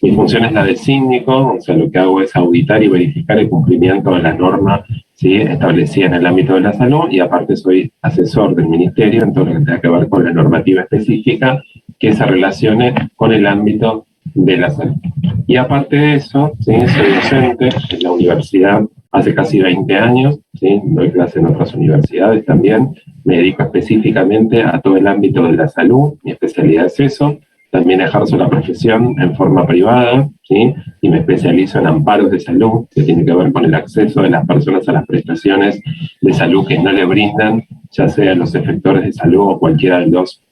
Mi función es la de síndico, o sea, lo que hago es auditar y verificar el cumplimiento de la norma, ¿sí?, establecida en el ámbito de la salud, y aparte soy asesor del ministerio en todo lo que tenga que ver con la normativa específica que se relacione con el ámbito de la salud. Y aparte de eso, ¿sí?, soy docente en la universidad hace casi 20 años, ¿sí?, doy clase en otras universidades también, me dedico específicamente a todo el ámbito de la salud, mi especialidad es eso. También ejerzo la profesión en forma privada, ¿sí?, y me especializo en amparos de salud, que tiene que ver con el acceso de las personas a las prestaciones de salud que no le brindan, ya sea los efectores de salud o cualquiera de los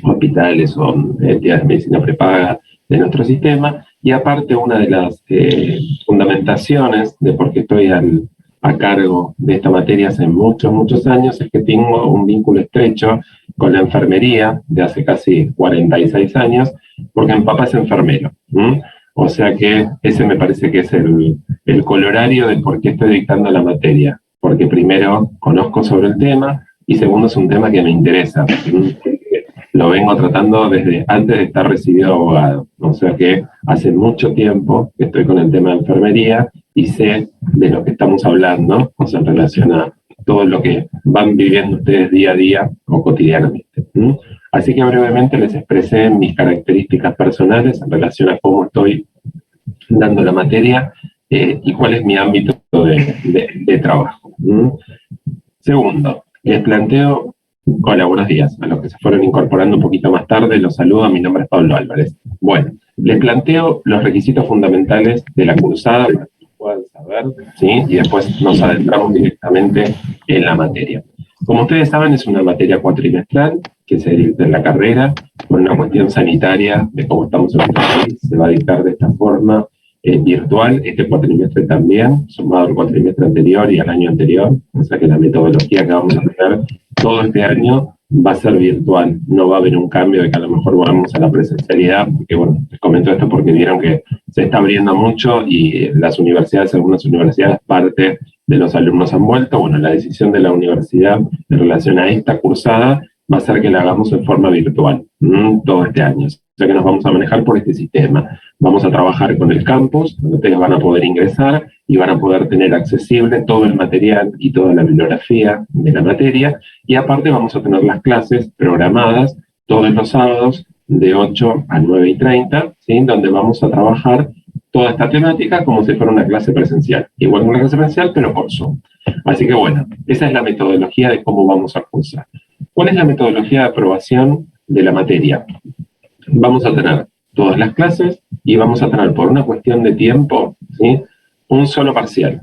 hospitales o entidades de medicina prepaga de nuestro sistema. Y aparte, una de las fundamentaciones de por qué estoy a cargo de esta materia hace muchos años es que tengo un vínculo estrecho con la enfermería de hace casi 46 años, porque mi papá es enfermero. O sea que ese me parece que es el colorario de por qué estoy dictando la materia. Porque primero conozco sobre el tema y segundo es un tema que me interesa. Lo vengo tratando desde antes de estar recibido abogado. O sea que hace mucho tiempo que estoy con el tema de enfermería y sé de lo que estamos hablando, o sea, en relación a todo lo que van viviendo ustedes día a día o cotidianamente. Así que brevemente les expresé mis características personales en relación a cómo estoy dando la materia y cuál es mi ámbito de trabajo. Segundo, les planteo, hola, buenos días, a los que se fueron incorporando un poquito más tarde, los saludo, mi nombre es Pablo Álvarez. Bueno, les planteo los requisitos fundamentales de la cursada para que puedan saber, ¿sí?, y después nos adentramos directamente en la materia. Como ustedes saben, es una materia cuatrimestral que se dicta en la carrera por una cuestión sanitaria de cómo estamos en nuestro país. Se va a dictar de esta forma virtual, este cuatrimestre también, sumado al cuatrimestre anterior y al año anterior, o sea que la metodología que vamos a tener todo este año va a ser virtual, no va a haber un cambio de que a lo mejor vamos a la presencialidad, porque bueno, les comento esto porque vieron que se está abriendo mucho y las universidades, algunas universidades, parte de los alumnos han vuelto. Bueno, la decisión de la universidad en relación a esta cursada va a ser que la hagamos en forma virtual todo este año. O sea que nos vamos a manejar por este sistema. Vamos a trabajar con el campus, donde ustedes van a poder ingresar y van a poder tener accesible todo el material y toda la bibliografía de la materia. Y aparte vamos a tener las clases programadas todos los sábados de 8 a 9:30, ¿sí?, donde vamos a trabajar toda esta temática como si fuera una clase presencial. Igual que una clase presencial, pero por Zoom. Así que bueno, esa es la metodología de cómo vamos a cursar. ¿Cuál es la metodología de aprobación de la materia? Vamos a tener todas las clases y vamos a tener, por una cuestión de tiempo, ¿sí?, un solo parcial.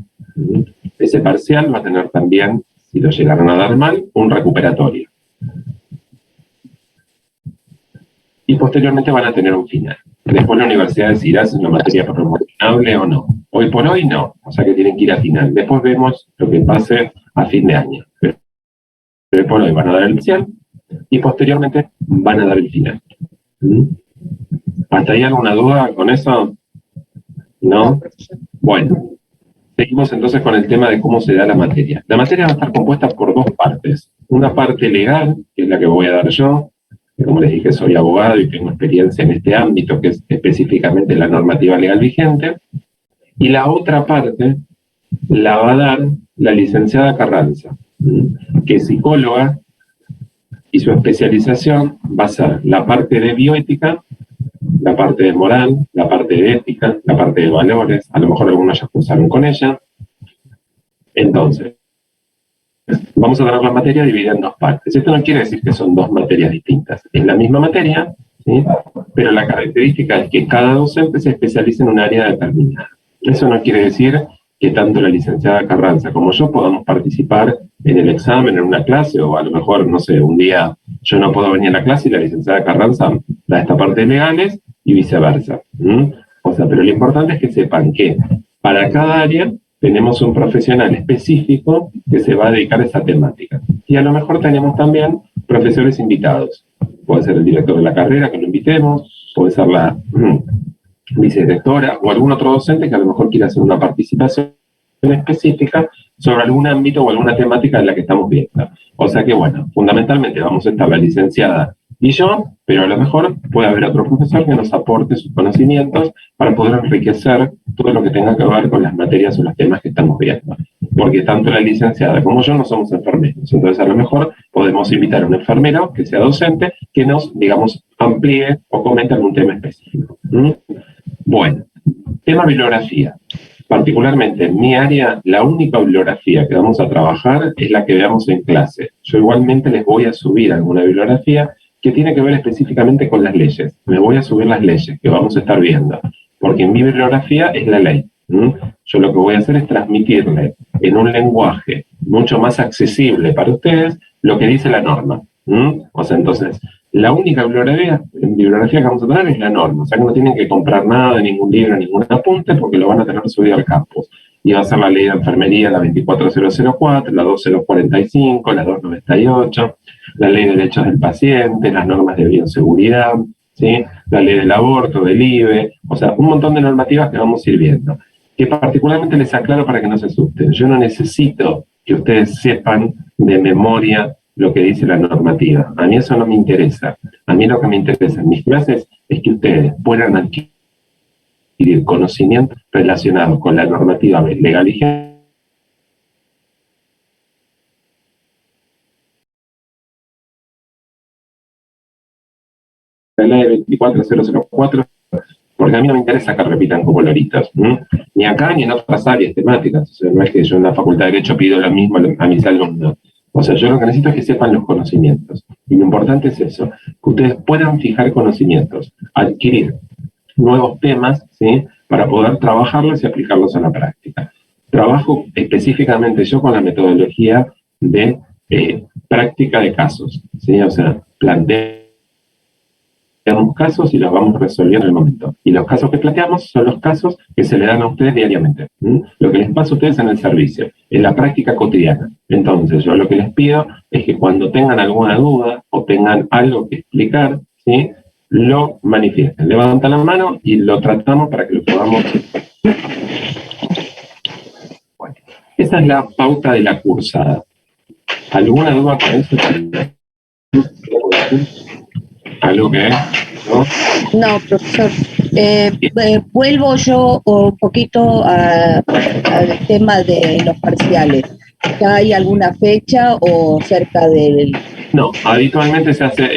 Ese parcial va a tener también, si lo llegaron a dar mal, un recuperatorio. Y posteriormente van a tener un final. Después la universidad decidirá si es una materia promocionable o no. Hoy por hoy no, o sea que tienen que ir a final. Después vemos lo que pase a fin de año. Pero hoy por hoy van a dar el parcial y posteriormente van a dar el final. ¿Hasta ahí alguna duda con eso? ¿No? Bueno, seguimos entonces con el tema de cómo se da la materia. La materia va a estar compuesta por dos partes. Una parte legal, que es la que voy a dar yo, que como les dije soy abogado y tengo experiencia en este ámbito, que es específicamente la normativa legal vigente, y la otra parte la va a dar la licenciada Carranza, que es psicóloga, y su especialización va a ser la parte de bioética, la parte de moral, la parte de ética, la parte de valores. A lo mejor algunos ya cursaron con ella. Entonces, vamos a tener la materia dividida en dos partes. Esto no quiere decir que son dos materias distintas. Es la misma materia, ¿sí?, pero la característica es que cada docente se especializa en un área determinada. Eso no quiere decir que tanto la licenciada Carranza como yo podamos participar en el examen, en una clase, o a lo mejor, no sé, un día yo no puedo venir a la clase y la licenciada Carranza da esta parte de legales y viceversa. O sea, pero lo importante es que sepan que para cada área tenemos un profesional específico que se va a dedicar a esa temática. Y a lo mejor tenemos también profesores invitados. Puede ser el director de la carrera que lo invitemos, puede ser la vicedirectora o algún otro docente que a lo mejor quiera hacer una participación específica sobre algún ámbito o alguna temática en la que estamos viendo. O sea que, bueno, fundamentalmente vamos a estar la licenciada y yo, pero a lo mejor puede haber otro profesor que nos aporte sus conocimientos para poder enriquecer todo lo que tenga que ver con las materias o los temas que estamos viendo. Porque tanto la licenciada como yo no somos enfermeros, entonces a lo mejor podemos invitar a un enfermero que sea docente, que nos, digamos, amplíe o comente algún tema específico. Bueno, tema bibliografía. Particularmente en mi área, la única bibliografía que vamos a trabajar es la que veamos en clase. Yo igualmente les voy a subir alguna bibliografía que tiene que ver específicamente con las leyes. Les voy a subir las leyes que vamos a estar viendo, porque en mi bibliografía es la ley. Yo lo que voy a hacer es transmitirle en un lenguaje mucho más accesible para ustedes lo que dice la norma. O sea, entonces, la única bibliografía que vamos a tener es la norma. O sea, que no tienen que comprar nada, ningún libro, ningún apunte, porque lo van a tener subido al campus. Y va a ser la ley de enfermería, la 24004, la 12045, la 298, la ley de derechos del paciente, las normas de bioseguridad, ¿sí? La ley del aborto, del IVE, o sea, un montón de normativas que vamos a ir viendo. Que particularmente les aclaro para que no se asusten. Yo no necesito que ustedes sepan de memoria lo que dice la normativa. A mí eso no me interesa. A mí lo que me interesa en mis clases es que ustedes puedan adquirir conocimientos relacionados con la normativa legal y general. La ley 24004, porque a mí no me interesa que repitan como loritos, ni acá ni en otras áreas temáticas. O sea, no es que yo en la Facultad de Derecho pido lo mismo a mis alumnos. O sea, yo lo que necesito es que sepan los conocimientos. Y lo importante es eso, que ustedes puedan fijar conocimientos, adquirir nuevos temas, ¿sí? Para poder trabajarlos y aplicarlos a la práctica. Trabajo específicamente yo con la metodología de práctica de casos, ¿sí? O sea, planteamos casos y los vamos resolviendo en el momento. Y los casos que planteamos son los casos que se le dan a ustedes diariamente. Lo que les pasa a ustedes en el servicio, en la práctica cotidiana. Entonces, yo lo que les pido es que cuando tengan alguna duda o tengan algo que explicar, ¿sí? Lo manifiesten. Levantan la mano y lo tratamos para que lo podamos. Bueno, esa es la pauta de la cursada. ¿Alguna duda con eso? ¿Algo que no? No, profesor. Vuelvo yo un poquito al tema de los parciales. ¿Ya hay alguna fecha o cerca del...? No, habitualmente se hace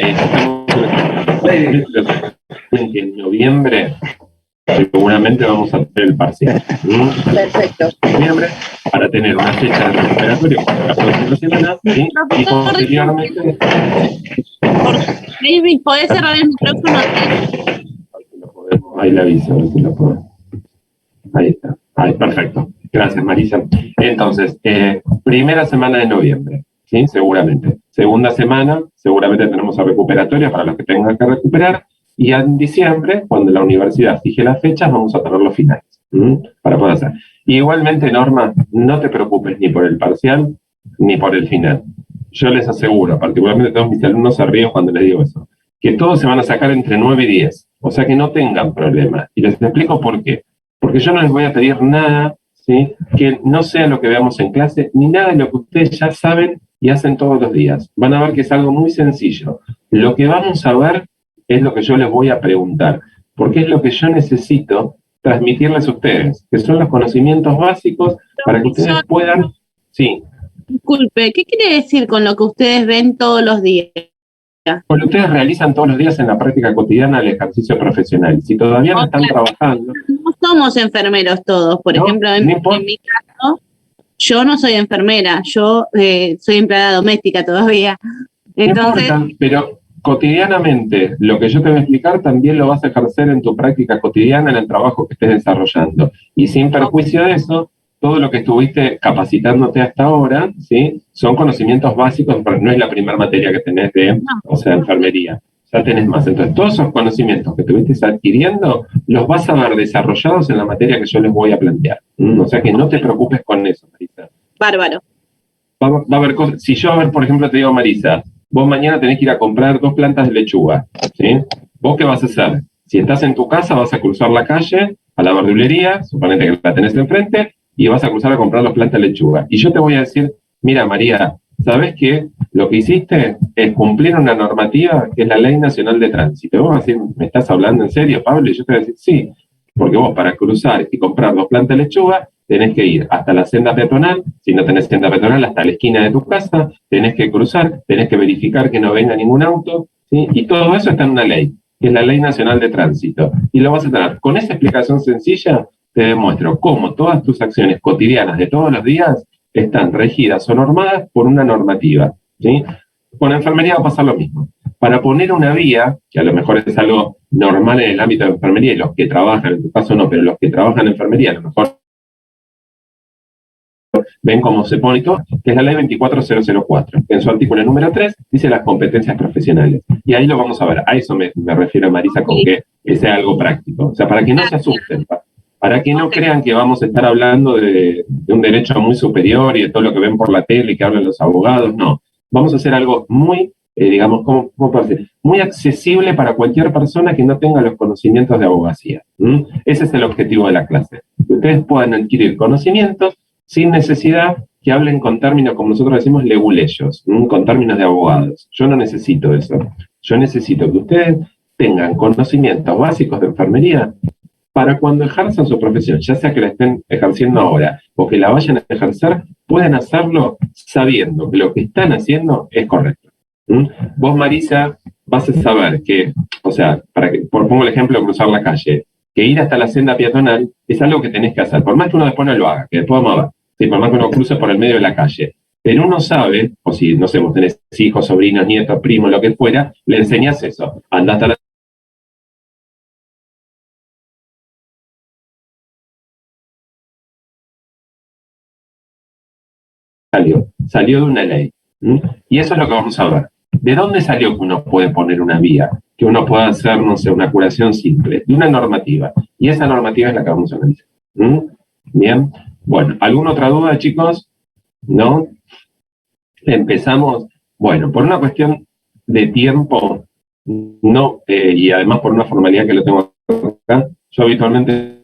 en noviembre, seguramente vamos a tener el parcial. Perfecto. Noviembre, para tener una fecha de recuperatorio para la próxima semana, ¿sí? Y posteriormente... David, ¿podés cerrar el micrófono? Ahí le aviso, a ver si lo puedo. Ahí está. Ahí, perfecto. Gracias, Marisa. Entonces, primera semana de noviembre, ¿sí? Seguramente. Segunda semana, seguramente tenemos a recuperatoria para los que tengan que recuperar. Y en diciembre, cuando la universidad fije las fechas, vamos a tener los finales, para poder hacer. Y igualmente, Norma, no te preocupes ni por el parcial ni por el final. Yo les aseguro, particularmente todos mis alumnos se ríen cuando les digo eso, que todos se van a sacar entre 9 y 10. O sea que no tengan problema. Y les explico por qué. Porque yo no les voy a pedir nada, ¿sí? Que no sea lo que veamos en clase, ni nada de lo que ustedes ya saben y hacen todos los días. Van a ver que es algo muy sencillo. Lo que vamos a ver es lo que yo les voy a preguntar, porque es lo que yo necesito transmitirles a ustedes, que son los conocimientos básicos para que ustedes puedan... Sí. Disculpe, ¿qué quiere decir con lo que ustedes ven todos los días? Con lo que ustedes realizan todos los días en la práctica cotidiana del ejercicio profesional. Si todavía no están trabajando... No somos enfermeros todos, por ejemplo, en mi caso, yo no soy enfermera, yo soy empleada doméstica todavía. Entonces, no importa, pero cotidianamente lo que yo te voy a explicar también lo vas a ejercer en tu práctica cotidiana, en el trabajo que estés desarrollando. Y sin perjuicio de eso, todo lo que estuviste capacitándote hasta ahora, ¿sí? Son conocimientos básicos, pero no es la primera materia que tenés de, o sea, enfermería. Ya tenés más. Entonces, todos esos conocimientos que estuviste adquiriendo, los vas a ver desarrollados en la materia que yo les voy a plantear. O sea que no te preocupes con eso, Marisa. Bárbaro. Va a haber cosas. Si yo, a ver, por ejemplo, te digo, Marisa, vos mañana tenés que ir a comprar 2 plantas de lechuga, ¿sí? ¿Vos qué vas a hacer? Si estás en tu casa, vas a cruzar la calle a la verdulería, suponete que la tenés enfrente, y vas a cruzar a comprar las plantas de lechuga. Y yo te voy a decir, mira, María, ¿sabés qué? lo que hiciste es cumplir una normativa que es la Ley Nacional de Tránsito. Vos vas a decir, ¿me estás hablando en serio, Pablo? Y yo te voy a decir, sí, porque vos para cruzar y comprar 2 plantas de lechuga tenés que ir hasta la senda peatonal, si no tenés senda peatonal, hasta la esquina de tu casa, tenés que cruzar, tenés que verificar que no venga ningún auto, ¿sí? Y todo eso está en una ley, que es la Ley Nacional de Tránsito. Y lo vas a tener. Con esa explicación sencilla, te demuestro cómo todas tus acciones cotidianas de todos los días están regidas o normadas por una normativa, ¿sí? Con la enfermería va a pasar lo mismo. Para poner una vía, que a lo mejor es algo normal en el ámbito de enfermería, y los que trabajan, en tu caso no, pero los que trabajan en enfermería a lo mejor ven cómo se pone todo, que es la ley 24004, que en su artículo número 3 dice las competencias profesionales. Y ahí lo vamos a ver. A eso me refiero, Marisa, con que sea algo práctico. O sea, para que no se asusten, para que no crean que vamos a estar hablando de un derecho muy superior y de todo lo que ven por la tele y que hablan los abogados. No. Vamos a hacer algo muy, digamos, ¿cómo puedo decir? Muy accesible para cualquier persona que no tenga los conocimientos de abogacía. Ese es el objetivo de la clase. Que ustedes puedan adquirir conocimientos sin necesidad que hablen con términos, como nosotros decimos, leguleyos, con términos de abogados. Yo no necesito eso. Yo necesito que ustedes tengan conocimientos básicos de enfermería para cuando ejerzan su profesión, ya sea que la estén ejerciendo ahora o que la vayan a ejercer, pueden hacerlo sabiendo que lo que están haciendo es correcto. Vos, Marisa, vas a saber que, o sea, pongo el ejemplo de cruzar la calle, que ir hasta la senda peatonal es algo que tenés que hacer, por más que uno después no lo haga, que después vamos a ver, ¿sí? Por más que uno cruce por el medio de la calle. Pero uno sabe, o si, no sé, vos tenés hijos, sobrinos, nietos, primos, lo que fuera, le enseñás eso. Andá hasta la salió de una ley. Y eso es lo que vamos a ver. ¿De dónde salió que uno puede poner una vía? Que uno pueda hacer, no sé, una curación simple, de una normativa. Y esa normativa es la que vamos a analizar. Bien. Bueno, ¿alguna otra duda, chicos? ¿No? Empezamos. Bueno, por una cuestión de tiempo, no, y además por una formalidad que lo tengo acá, yo habitualmente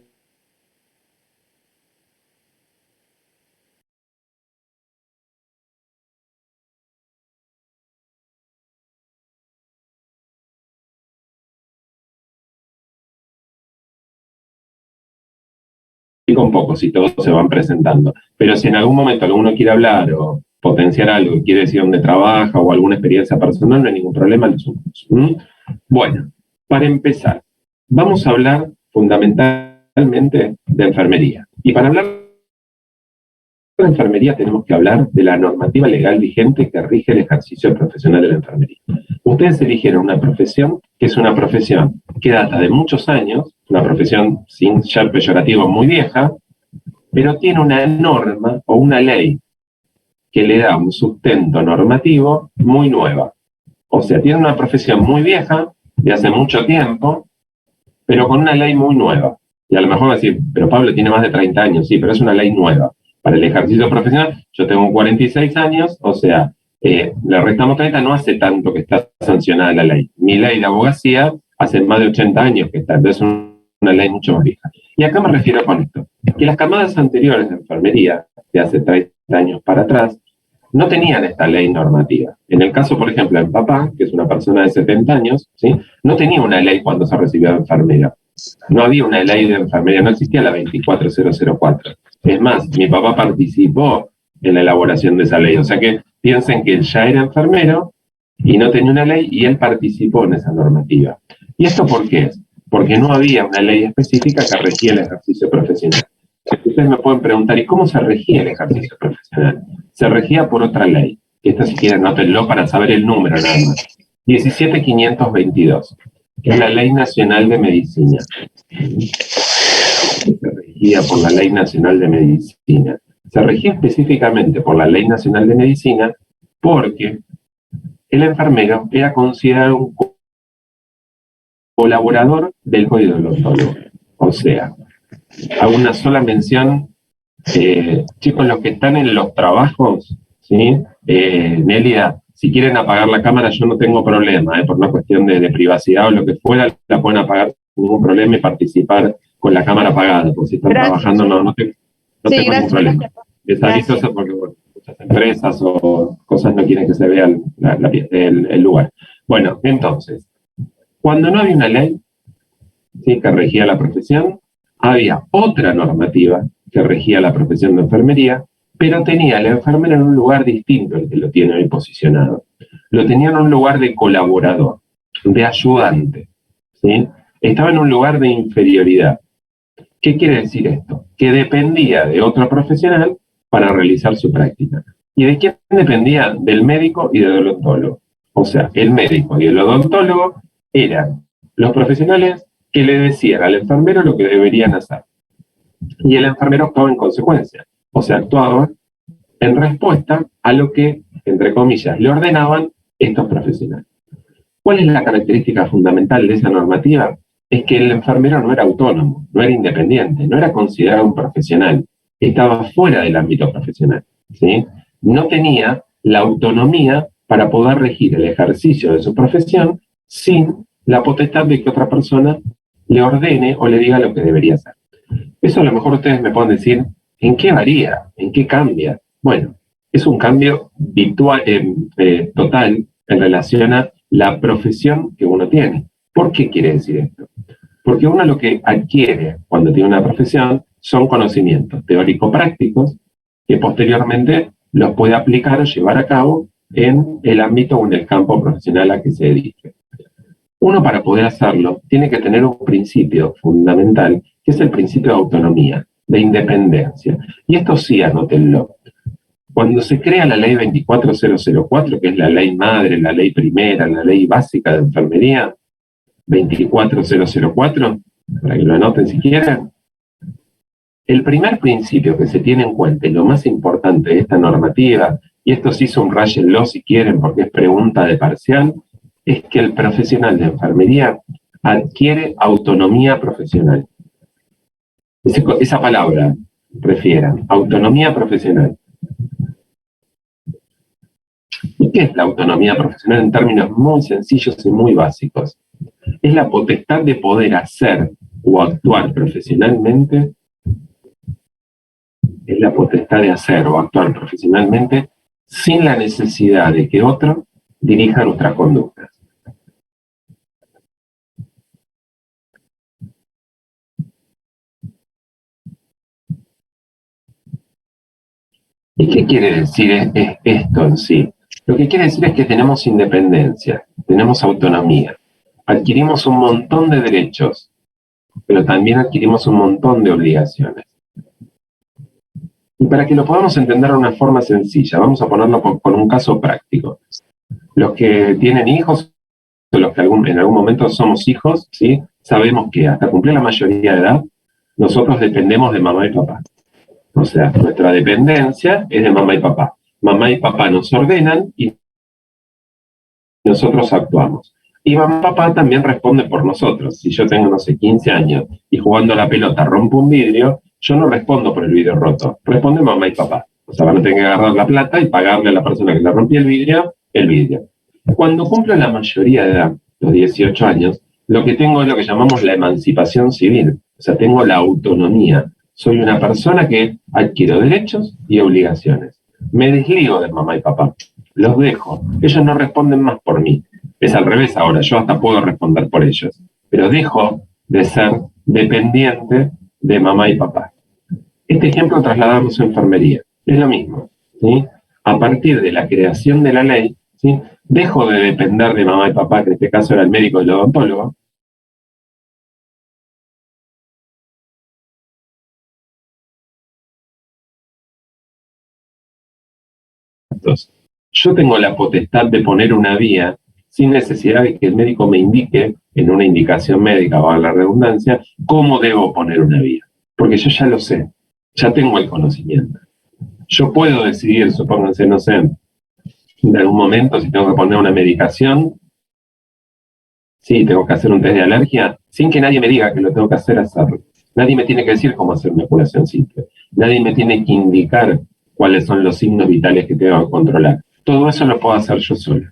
un poco si todos se van presentando. Pero si en algún momento alguno quiere hablar o potenciar algo, quiere decir dónde trabaja o alguna experiencia personal, no hay ningún problema, lo sumamos. Bueno, para empezar, vamos a hablar fundamentalmente de enfermería. Y para hablar de enfermería tenemos que hablar de la normativa legal vigente que rige el ejercicio profesional de la enfermería. Ustedes eligieron una profesión que es una profesión que data de muchos años, una profesión sin ser peyorativo muy vieja, pero tiene una norma o una ley que le da un sustento normativo muy nueva. O sea, tiene una profesión muy vieja, de hace mucho tiempo, pero con una ley muy nueva. Y a lo mejor va a decir, pero Pablo tiene más de 30 años, sí, pero es una ley nueva. Para el ejercicio profesional, yo tengo 46 años, o sea, le restamos 30, no hace tanto que está sancionada la ley. Mi ley de abogacía hace más de 80 años que está, entonces es una ley mucho más vieja. Y acá me refiero con esto, que las camadas anteriores de enfermería, de hace 30 años para atrás, no tenían esta ley normativa. En el caso, por ejemplo, de mi papá, que es una persona de 70 años, ¿sí? No tenía una ley cuando se recibió de enfermera. No había una ley de enfermería, no existía la 24004. Es más, mi papá participó en la elaboración de esa ley. O sea que piensen que él ya era enfermero y no tenía una ley y él participó en esa normativa. ¿Y esto por qué es? Porque no había una ley específica que regía el ejercicio profesional. Ustedes me pueden preguntar, ¿y cómo se regía el ejercicio profesional? Se regía por otra ley. Esta, si quieren, anótenlo para saber el número nada más. 17522, que es la Ley Nacional de Medicina. Se regía por la Ley Nacional de Medicina. Se regía específicamente por la Ley Nacional de Medicina porque el enfermero era considerado un colaborador del código odontólogo. O sea, hago una sola mención, chicos, los que están en los trabajos, ¿sí? Nélida, si quieren apagar la cámara yo no tengo problema, por una cuestión de privacidad o lo que fuera, la pueden apagar sin ningún problema y participar con la cámara apagada, porque si están trabajando no tengo ningún problema. Les aviso eso porque, bueno, muchas empresas o cosas no quieren que se vea el lugar. Bueno, entonces, cuando no había una ley, ¿sí?, que regía la profesión, había otra normativa que regía la profesión de enfermería, pero tenía a la enfermera en un lugar distinto al que lo tiene hoy posicionado. Lo tenía en un lugar de colaborador, de ayudante, ¿sí? Estaba en un lugar de inferioridad. ¿Qué quiere decir esto? Que dependía de otro profesional para realizar su práctica. ¿Y de quién dependía? Del médico y del odontólogo. O sea, el médico y el odontólogo eran los profesionales que le decían al enfermero lo que deberían hacer. Y el enfermero actuaba en consecuencia. O sea, actuaba en respuesta a lo que, entre comillas, le ordenaban estos profesionales. ¿Cuál es la característica fundamental de esa normativa? Es que el enfermero no era autónomo, no era independiente, no era considerado un profesional, estaba fuera del ámbito profesional, ¿sí? No tenía la autonomía para poder regir el ejercicio de su profesión sin la potestad de que otra persona le ordene o le diga lo que debería hacer. Eso a lo mejor ustedes me pueden decir, ¿en qué varía? ¿En qué cambia? Bueno, es un cambio total en relación a la profesión que uno tiene. ¿Por qué quiere decir esto? Porque uno lo que adquiere cuando tiene una profesión son conocimientos teórico-prácticos que posteriormente los puede aplicar o llevar a cabo en el ámbito o en el campo profesional a que se dedique. Uno, para poder hacerlo, tiene que tener un principio fundamental, que es el principio de autonomía, de independencia. Y esto sí, anótenlo. Cuando se crea la ley 24004, que es la ley madre, la ley primera, la ley básica de enfermería, 24004, para que lo anoten si quieren, el primer principio que se tiene en cuenta y lo más importante de esta normativa, y esto sí subrayenlo si quieren porque es pregunta de parcial, es que el profesional de enfermería adquiere autonomía profesional. Esa palabra refieran, autonomía profesional. ¿Y qué es la autonomía profesional en términos muy sencillos y muy básicos? Es la potestad de poder hacer o actuar profesionalmente, sin la necesidad de que otro dirija nuestras conductas. ¿Y qué quiere decir esto en sí? Lo que quiere decir es que tenemos independencia, tenemos autonomía, adquirimos un montón de derechos, pero también adquirimos un montón de obligaciones. Y para que lo podamos entender de una forma sencilla, vamos a ponerlo con un caso práctico. Los que tienen hijos, o los que en algún momento somos hijos, ¿sí?, sabemos que hasta cumplir la mayoría de edad, nosotros dependemos de mamá y papá. O sea, nuestra dependencia es de mamá y papá. Mamá y papá nos ordenan y nosotros actuamos. Y mamá y papá también responden por nosotros. Si yo tengo, no sé, 15 años y jugando a la pelota rompo un vidrio, yo no respondo por el vidrio roto, responde mamá y papá. O sea, van a tener que agarrar la plata y pagarle a la persona que le rompió el vidrio. Cuando cumplo la mayoría de edad, los 18 años, lo que tengo es lo que llamamos la emancipación civil. O sea, tengo la autonomía. Soy una persona que adquiero derechos y obligaciones. Me desligo de mamá y papá. Los dejo. Ellos no responden más por mí. Es al revés ahora. Yo hasta puedo responder por ellos. Pero dejo de ser dependiente de mamá y papá. Este ejemplo trasladamos a enfermería. Es lo mismo, ¿sí? A partir de la creación de la ley, ¿sí?, dejo de depender de mamá y papá, que en este caso era el médico y el odontólogo. Entonces, yo tengo la potestad de poner una vía sin necesidad de que el médico me indique, en una indicación médica, o a la redundancia, cómo debo poner una vía. Porque yo ya lo sé, ya tengo el conocimiento. Yo puedo decidir, supónganse, no sé, en algún momento si tengo que poner una medicación, sí, tengo que hacer un test de alergia, sin que nadie me diga que lo tengo que hacerlo. Nadie me tiene que decir cómo hacer una curación simple. Nadie me tiene que indicar cuáles son los signos vitales que tengo que controlar. Todo eso lo puedo hacer yo solo.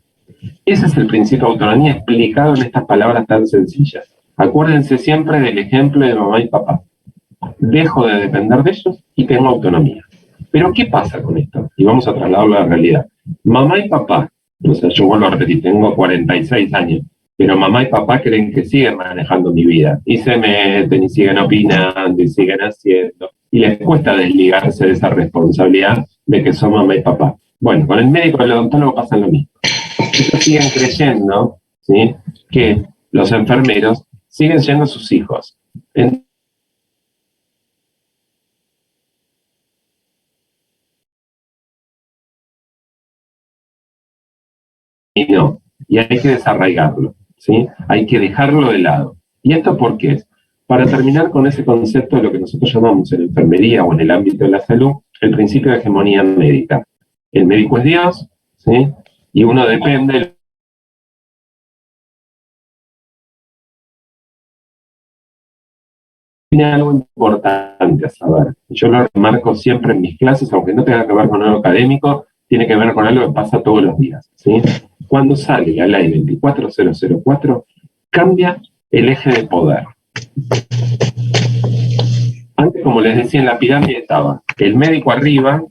Ese es el principio de autonomía explicado en estas palabras tan sencillas. Acuérdense siempre del ejemplo de mamá y papá. Dejo de depender de ellos y tengo autonomía. Pero ¿qué pasa con esto? Y vamos a trasladarlo a la realidad. Mamá y papá, o sea, yo vuelvo a repetir, tengo 46 años, pero mamá y papá creen que siguen manejando mi vida, y se meten, y siguen opinando, y siguen haciendo, y les cuesta desligarse de esa responsabilidad de que son mamá y papá. Bueno, con el médico y el odontólogo pasa lo mismo. Ellos siguen creyendo, ¿sí?, que los enfermeros siguen siendo sus hijos. Y no, y hay que desarraigarlo, ¿sí? Hay que dejarlo de lado. ¿Y esto por qué es? Para terminar con ese concepto de lo que nosotros llamamos en la enfermería o en el ámbito de la salud, el principio de hegemonía médica. El médico es Dios, ¿sí? Y uno depende. Tiene algo importante a saber. Yo lo remarco siempre en mis clases, aunque no tenga que ver con algo académico, tiene que ver con algo que pasa todos los días, ¿sí? Cuando sale la ley 24004, cambia el eje de poder. Antes, como les decía, en la pirámide estaba el médico arriba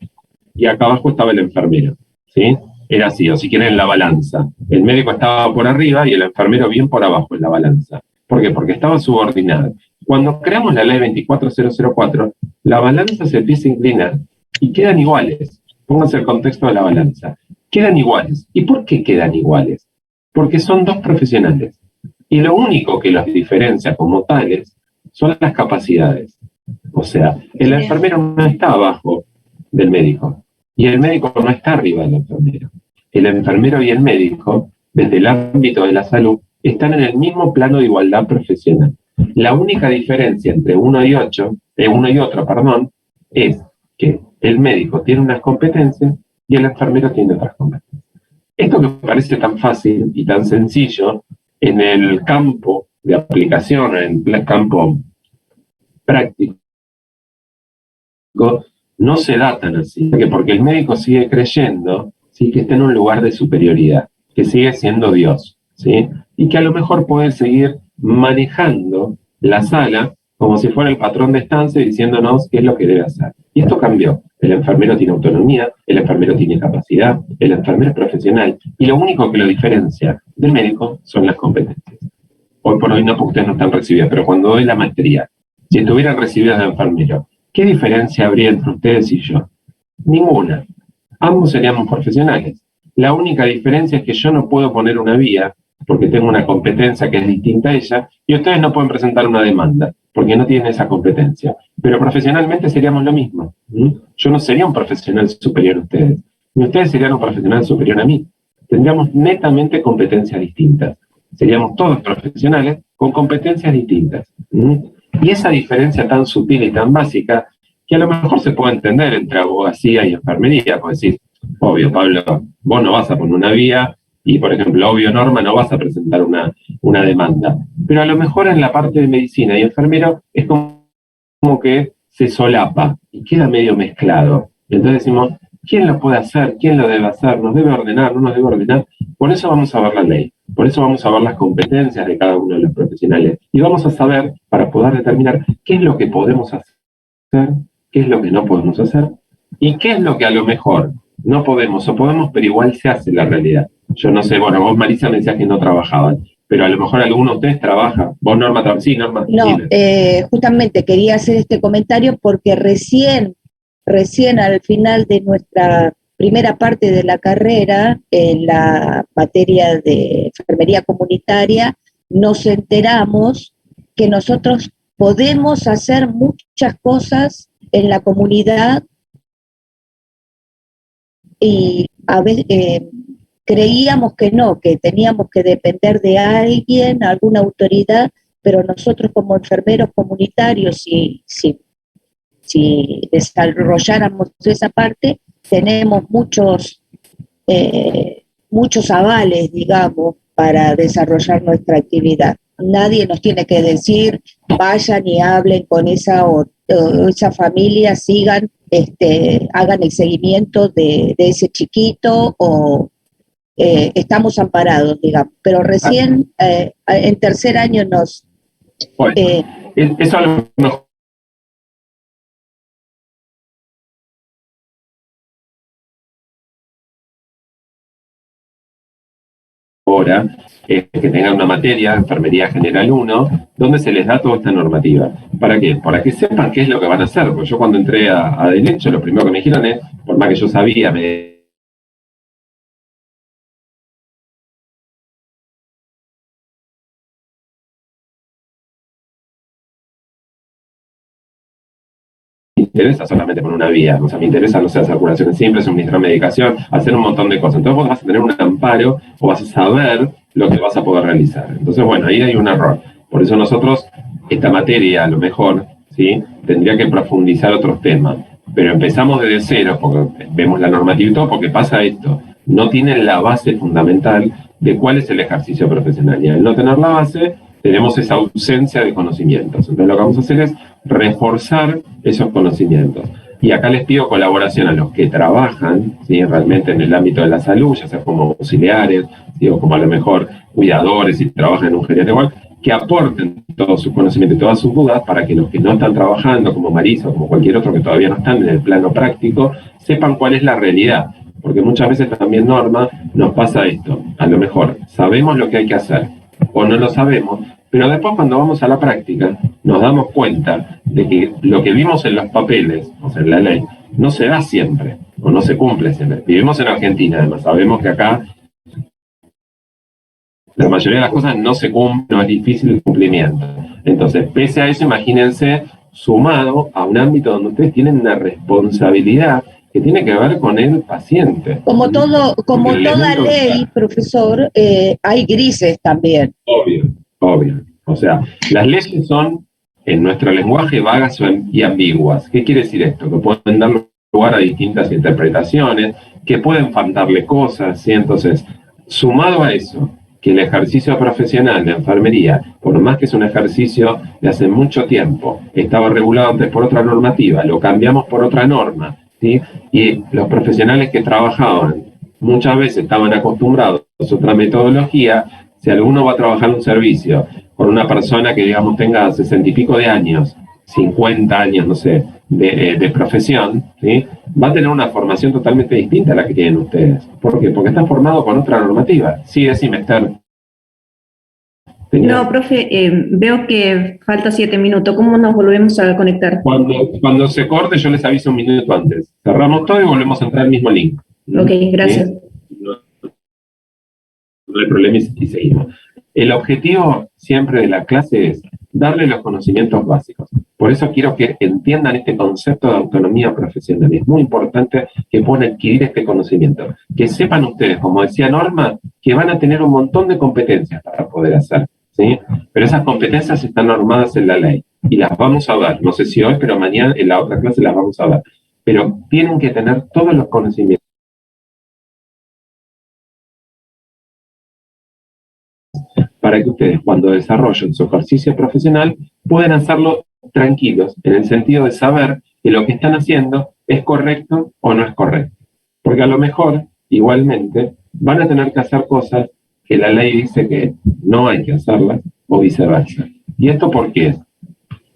y acá abajo estaba el enfermero, ¿sí? Era así, o si quieren, la balanza. El médico estaba por arriba y el enfermero bien por abajo en la balanza. ¿Por qué? Porque estaba subordinado. Cuando creamos la ley 24004, la balanza se empieza a inclinar y quedan iguales. Pónganse el contexto de la balanza. Quedan iguales. ¿Y por qué quedan iguales? Porque son dos profesionales. Y lo único que los diferencia como tales son las capacidades. O sea, el enfermero no está abajo del médico y el médico no está arriba del enfermero. El enfermero y el médico, desde el ámbito de la salud, están en el mismo plano de igualdad profesional. La única diferencia entre uno y otro, es que el médico tiene unas competencias y el enfermero tiene otras competencias. Esto que parece tan fácil y tan sencillo, en el campo de aplicación, en el campo práctico, no se da tan así, porque el médico sigue creyendo, ¿sí?, que está en un lugar de superioridad, que sigue siendo Dios, ¿sí?, y que a lo mejor puede seguir manejando la sala como si fuera el patrón de estancia diciéndonos qué es lo que debe hacer. Y esto cambió. El enfermero tiene autonomía, el enfermero tiene capacidad, el enfermero es profesional, y lo único que lo diferencia del médico son las competencias. Hoy por hoy no, porque ustedes no están recibidas, pero cuando doy la maestría, si estuvieran recibidas de enfermero, ¿qué diferencia habría entre ustedes y yo? Ninguna. Ambos seríamos profesionales. La única diferencia es que yo no puedo poner una vía porque tengo una competencia que es distinta a ella, y ustedes no pueden presentar una demanda porque no tienen esa competencia. Pero profesionalmente seríamos lo mismo. Yo no sería un profesional superior a ustedes, ni ustedes serían un profesional superior a mí. Tendríamos netamente competencias distintas. Seríamos todos profesionales con competencias distintas. Y esa diferencia tan sutil y tan básica, que a lo mejor se puede entender entre abogacía y enfermería, pues decir, obvio, Pablo, vos no vas a poner una vía, y por ejemplo, obvio, Norma, no vas a presentar una demanda. Pero a lo mejor en la parte de medicina y enfermero es como que se solapa y queda medio mezclado. Entonces decimos, ¿quién lo puede hacer? ¿Quién lo debe hacer? ¿Nos debe ordenar? ¿No nos debe ordenar? Por eso vamos a ver la ley. Por eso vamos a ver las competencias de cada uno de los profesionales. Y vamos a saber, para poder determinar qué es lo que podemos hacer, qué es lo que no podemos hacer, y qué es lo que a lo mejor no podemos o podemos, pero igual se hace en la realidad. Yo no sé, bueno, vos, Marisa, me decías que no trabajaban, pero a lo mejor alguno de ustedes trabaja. Vos, Norma, sí, Norma. No, justamente quería hacer este comentario porque recién al final de nuestra primera parte de la carrera, en la materia de enfermería comunitaria, nos enteramos que nosotros podemos hacer muchas cosas en la comunidad y a veces creíamos que no, que teníamos que depender de alguien, alguna autoridad, pero nosotros como enfermeros comunitarios, si desarrolláramos esa parte, tenemos muchos avales, digamos, para desarrollar nuestra actividad. Nadie nos tiene que decir, vayan y hablen con esa familia, sigan, hagan el seguimiento de ese chiquito o estamos amparados, digamos. Pero recién en tercer año nos... Bueno, eso a lo mejor ahora es que tengan una materia, Enfermería General 1, donde se les da toda esta normativa. ¿Para qué? Para que sepan qué es lo que van a hacer. Porque yo cuando entré a Derecho, lo primero que me dijeron es, por más que yo sabía, me interesa solamente por una vía, o sea, me interesa, no sé, hacer curaciones simples, suministrar medicación, hacer un montón de cosas. Entonces vos vas a tener un amparo o vas a saber lo que vas a poder realizar. Entonces, bueno, ahí hay un error. Por eso nosotros, esta materia, a lo mejor, ¿sí?, tendría que profundizar otros temas. Pero empezamos desde cero, porque vemos la normativa y todo, porque pasa esto. No tienen la base fundamental de cuál es el ejercicio profesional. Y al no tener la base, tenemos esa ausencia de conocimientos. Entonces lo que vamos a hacer es reforzar esos conocimientos. Y acá les pido colaboración a los que trabajan, ¿sí?, realmente en el ámbito de la salud, ya sea como auxiliares, ¿sí?, o como a lo mejor cuidadores y trabajan en un geriatra igual, que aporten todos sus conocimientos y todas sus dudas para que los que no están trabajando, como Marisa o como cualquier otro que todavía no están en el plano práctico, sepan cuál es la realidad. Porque muchas veces también, Norma, nos pasa esto. A lo mejor sabemos lo que hay que hacer o no lo sabemos, pero después cuando vamos a la práctica nos damos cuenta de que lo que vimos en los papeles, o sea, en la ley, no se da siempre o no se cumple siempre. Vivimos en Argentina, además, sabemos que acá la mayoría de las cosas no se cumplen, no es difícil el cumplimiento. Entonces, pese a eso, imagínense sumado a un ámbito donde ustedes tienen una responsabilidad que tiene que ver con el paciente. Como toda ley, profesor, hay grises también. Obvio. O sea, las leyes son, en nuestro lenguaje, vagas y ambiguas. ¿Qué quiere decir esto? Que pueden dar lugar a distintas interpretaciones, que pueden faltarle cosas, ¿sí? Entonces, sumado a eso, que el ejercicio profesional de enfermería, por más que es un ejercicio de hace mucho tiempo, estaba regulado antes por otra normativa, lo cambiamos por otra norma, ¿sí? Y los profesionales que trabajaban muchas veces estaban acostumbrados a otra metodología. Si alguno va a trabajar en un servicio con una persona que, digamos, tenga 60 y pico de años, 50 años, no sé, de profesión, ¿sí?, va a tener una formación totalmente distinta a la que tienen ustedes. ¿Por qué? Porque está formado con otra normativa. Sí, decime, Esther. No, profe, veo que falta 7 minutos. ¿Cómo nos volvemos a conectar? Cuando se corte, yo les aviso un minuto antes. Cerramos todo y volvemos a entrar al mismo link. Ok, gracias. ¿Sí? No hay problema y seguimos. El objetivo siempre de la clase es darle los conocimientos básicos. Por eso quiero que entiendan este concepto de autonomía profesional. Es muy importante que puedan adquirir este conocimiento. Que sepan ustedes, como decía Norma, que van a tener un montón de competencias para poder hacer, ¿sí? Pero esas competencias están normadas en la ley y las vamos a ver. No sé si hoy, pero mañana en la otra clase las vamos a ver. Pero tienen que tener todos los conocimientos para que ustedes, cuando desarrollen su ejercicio profesional, puedan hacerlo tranquilos, en el sentido de saber que lo que están haciendo es correcto o no es correcto. Porque a lo mejor, igualmente, van a tener que hacer cosas que la ley dice que no hay que hacerlas, o viceversa. ¿Y esto por qué?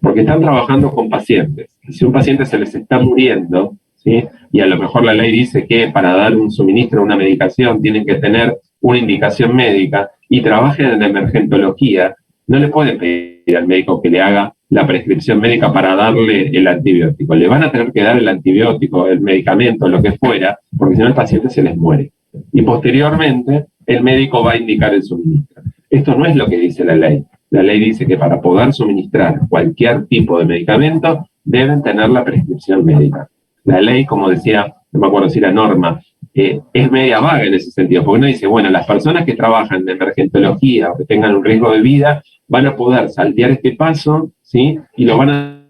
Porque están trabajando con pacientes. Y si un paciente se les está muriendo, ¿sí?, y a lo mejor la ley dice que para dar un suministro, una medicación, tienen que tener una indicación médica, y trabajen en emergentología, no le pueden pedir al médico que le haga la prescripción médica para darle el antibiótico. Le van a tener que dar el antibiótico, el medicamento, lo que fuera, porque si no el paciente se les muere. Y posteriormente el médico va a indicar el suministro. Esto no es lo que dice la ley. La ley dice que para poder suministrar cualquier tipo de medicamento deben tener la prescripción médica. La ley, como decía, no me acuerdo si era Norma, es media vaga en ese sentido, porque uno dice, bueno, las personas que trabajan de emergentología o que tengan un riesgo de vida van a poder saltear este paso, ¿sí?, y lo van a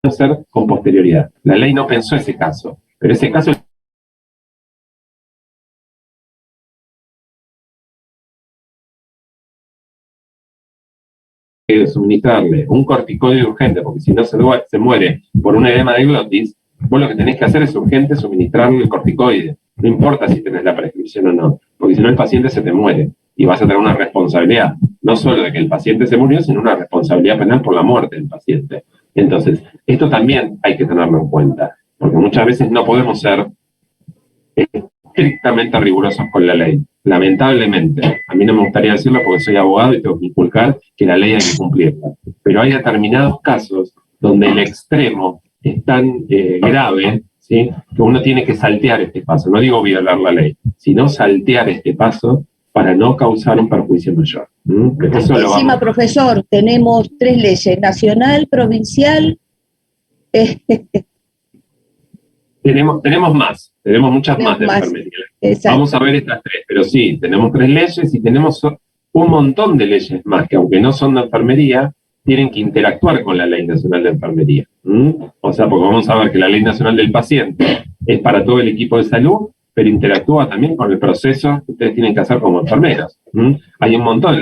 hacer con posterioridad. La ley no pensó ese caso, pero ese caso es suministrarle un corticoide urgente, porque si no se muere por un edema de glotis. Vos lo que tenés que hacer es urgente suministrarle el corticoide. No importa si tenés la prescripción o no, porque si no el paciente se te muere y vas a tener una responsabilidad, no solo de que el paciente se murió, sino una responsabilidad penal por la muerte del paciente. Entonces, esto también hay que tenerlo en cuenta, porque muchas veces no podemos ser estrictamente rigurosos con la ley, lamentablemente. A mí no me gustaría decirlo porque soy abogado y tengo que inculcar que la ley hay que cumplirla. Pero hay determinados casos donde el extremo es tan grave, ¿sí?, que uno tiene que saltear este paso. No digo violar la ley, sino saltear este paso para no causar un perjuicio mayor. Eso encima, profesor, tenemos 3 leyes, nacional, provincial. Tenemos más, tenemos muchas más de enfermería. Exacto. Vamos a ver estas 3, pero sí, tenemos 3 leyes y tenemos un montón de leyes más que, aunque no son de enfermería, tienen que interactuar con la Ley Nacional de Enfermería. O sea, porque vamos a ver que la Ley Nacional del Paciente es para todo el equipo de salud, pero interactúa también con el proceso que ustedes tienen que hacer como enfermeros. Hay un montón,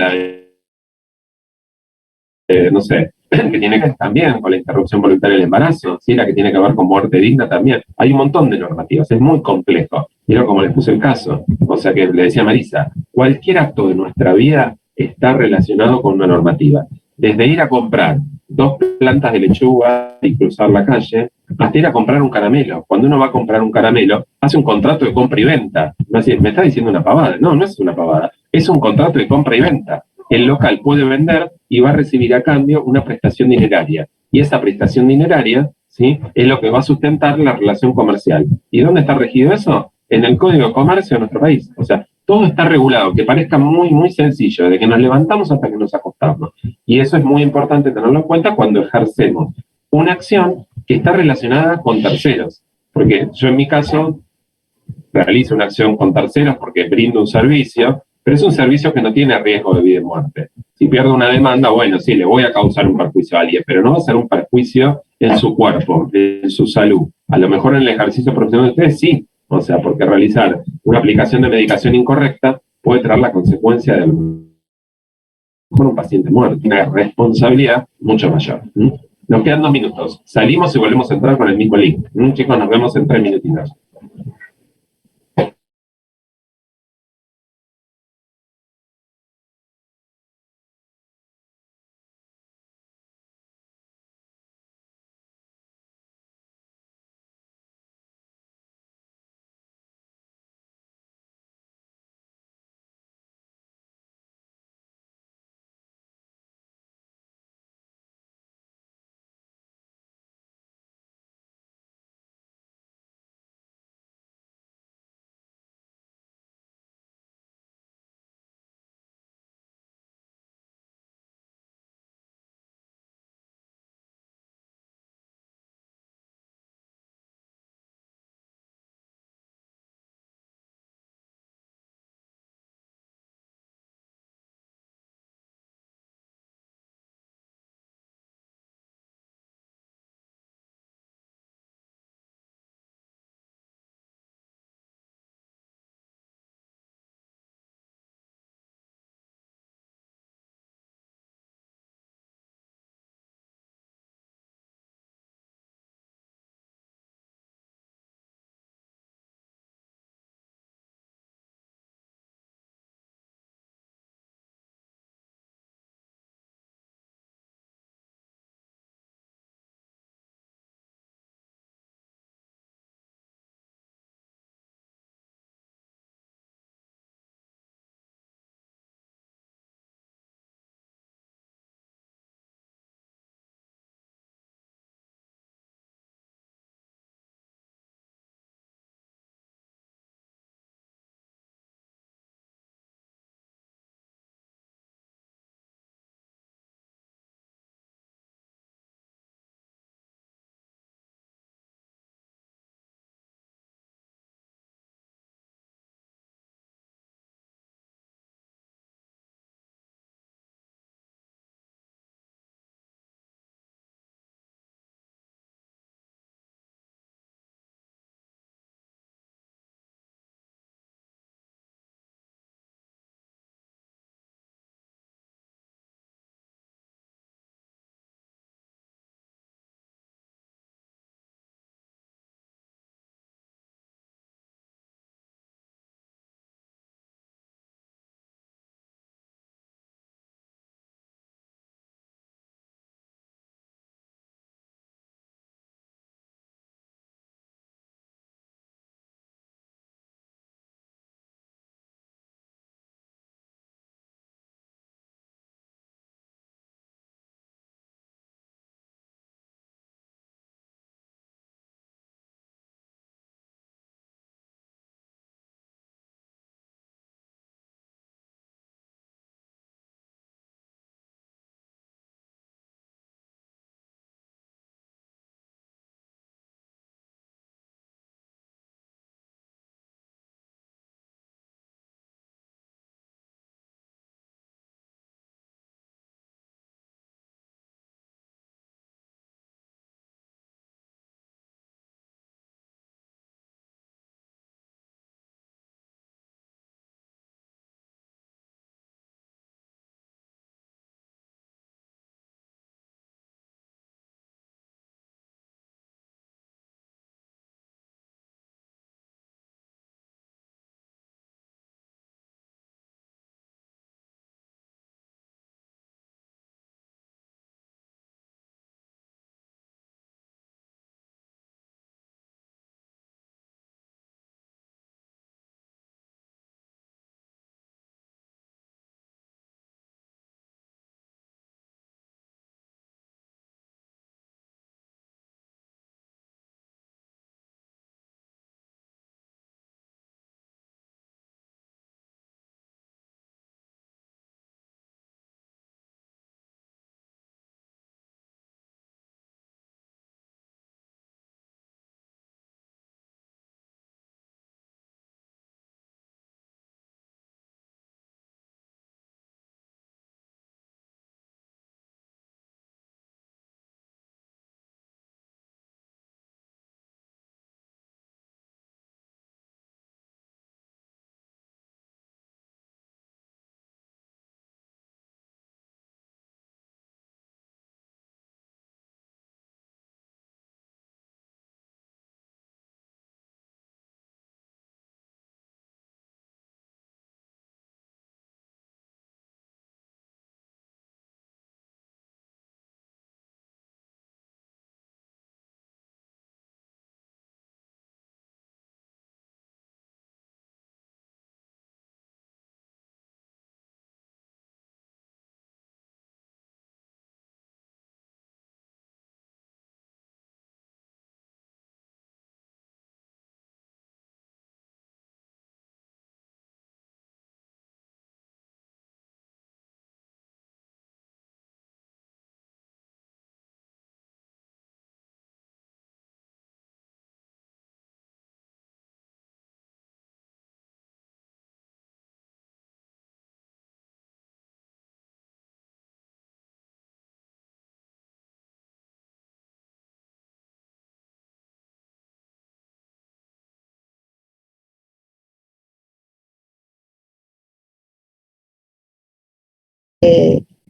no sé, que tiene que ver también con la interrupción voluntaria del embarazo, ¿sí?, la que tiene que ver con muerte digna también. Hay un montón de normativas, es muy complejo. Mira como les puse el caso. O sea que le decía Marisa, cualquier acto de nuestra vida está relacionado con una normativa. Desde ir a comprar 2 plantas de lechuga y cruzar la calle, hasta ir a comprar un caramelo. Cuando uno va a comprar un caramelo, hace un contrato de compra y venta. Me está diciendo una pavada. No, no es una pavada. Es un contrato de compra y venta. El local puede vender y va a recibir a cambio una prestación dineraria. Y esa prestación dineraria, ¿sí?, es lo que va a sustentar la relación comercial. ¿Y dónde está regido eso? En el Código de Comercio de nuestro país. O sea, todo está regulado, que parezca muy, muy sencillo, desde que nos levantamos hasta que nos acostamos. Y eso es muy importante tenerlo en cuenta cuando ejercemos una acción que está relacionada con terceros. Porque yo en mi caso realizo una acción con terceros porque brindo un servicio, pero es un servicio que no tiene riesgo de vida y muerte. Si pierdo una demanda, bueno, sí, le voy a causar un perjuicio a alguien, pero no va a ser un perjuicio en su cuerpo, en su salud. A lo mejor en el ejercicio profesional de ustedes sí, o sea, porque realizar una aplicación de medicación incorrecta puede traer la consecuencia de un paciente muerto, una responsabilidad mucho mayor. Nos quedan 2 minutos. Salimos y volvemos a entrar con el mismo link. Chicos, nos vemos en 3 minutitos.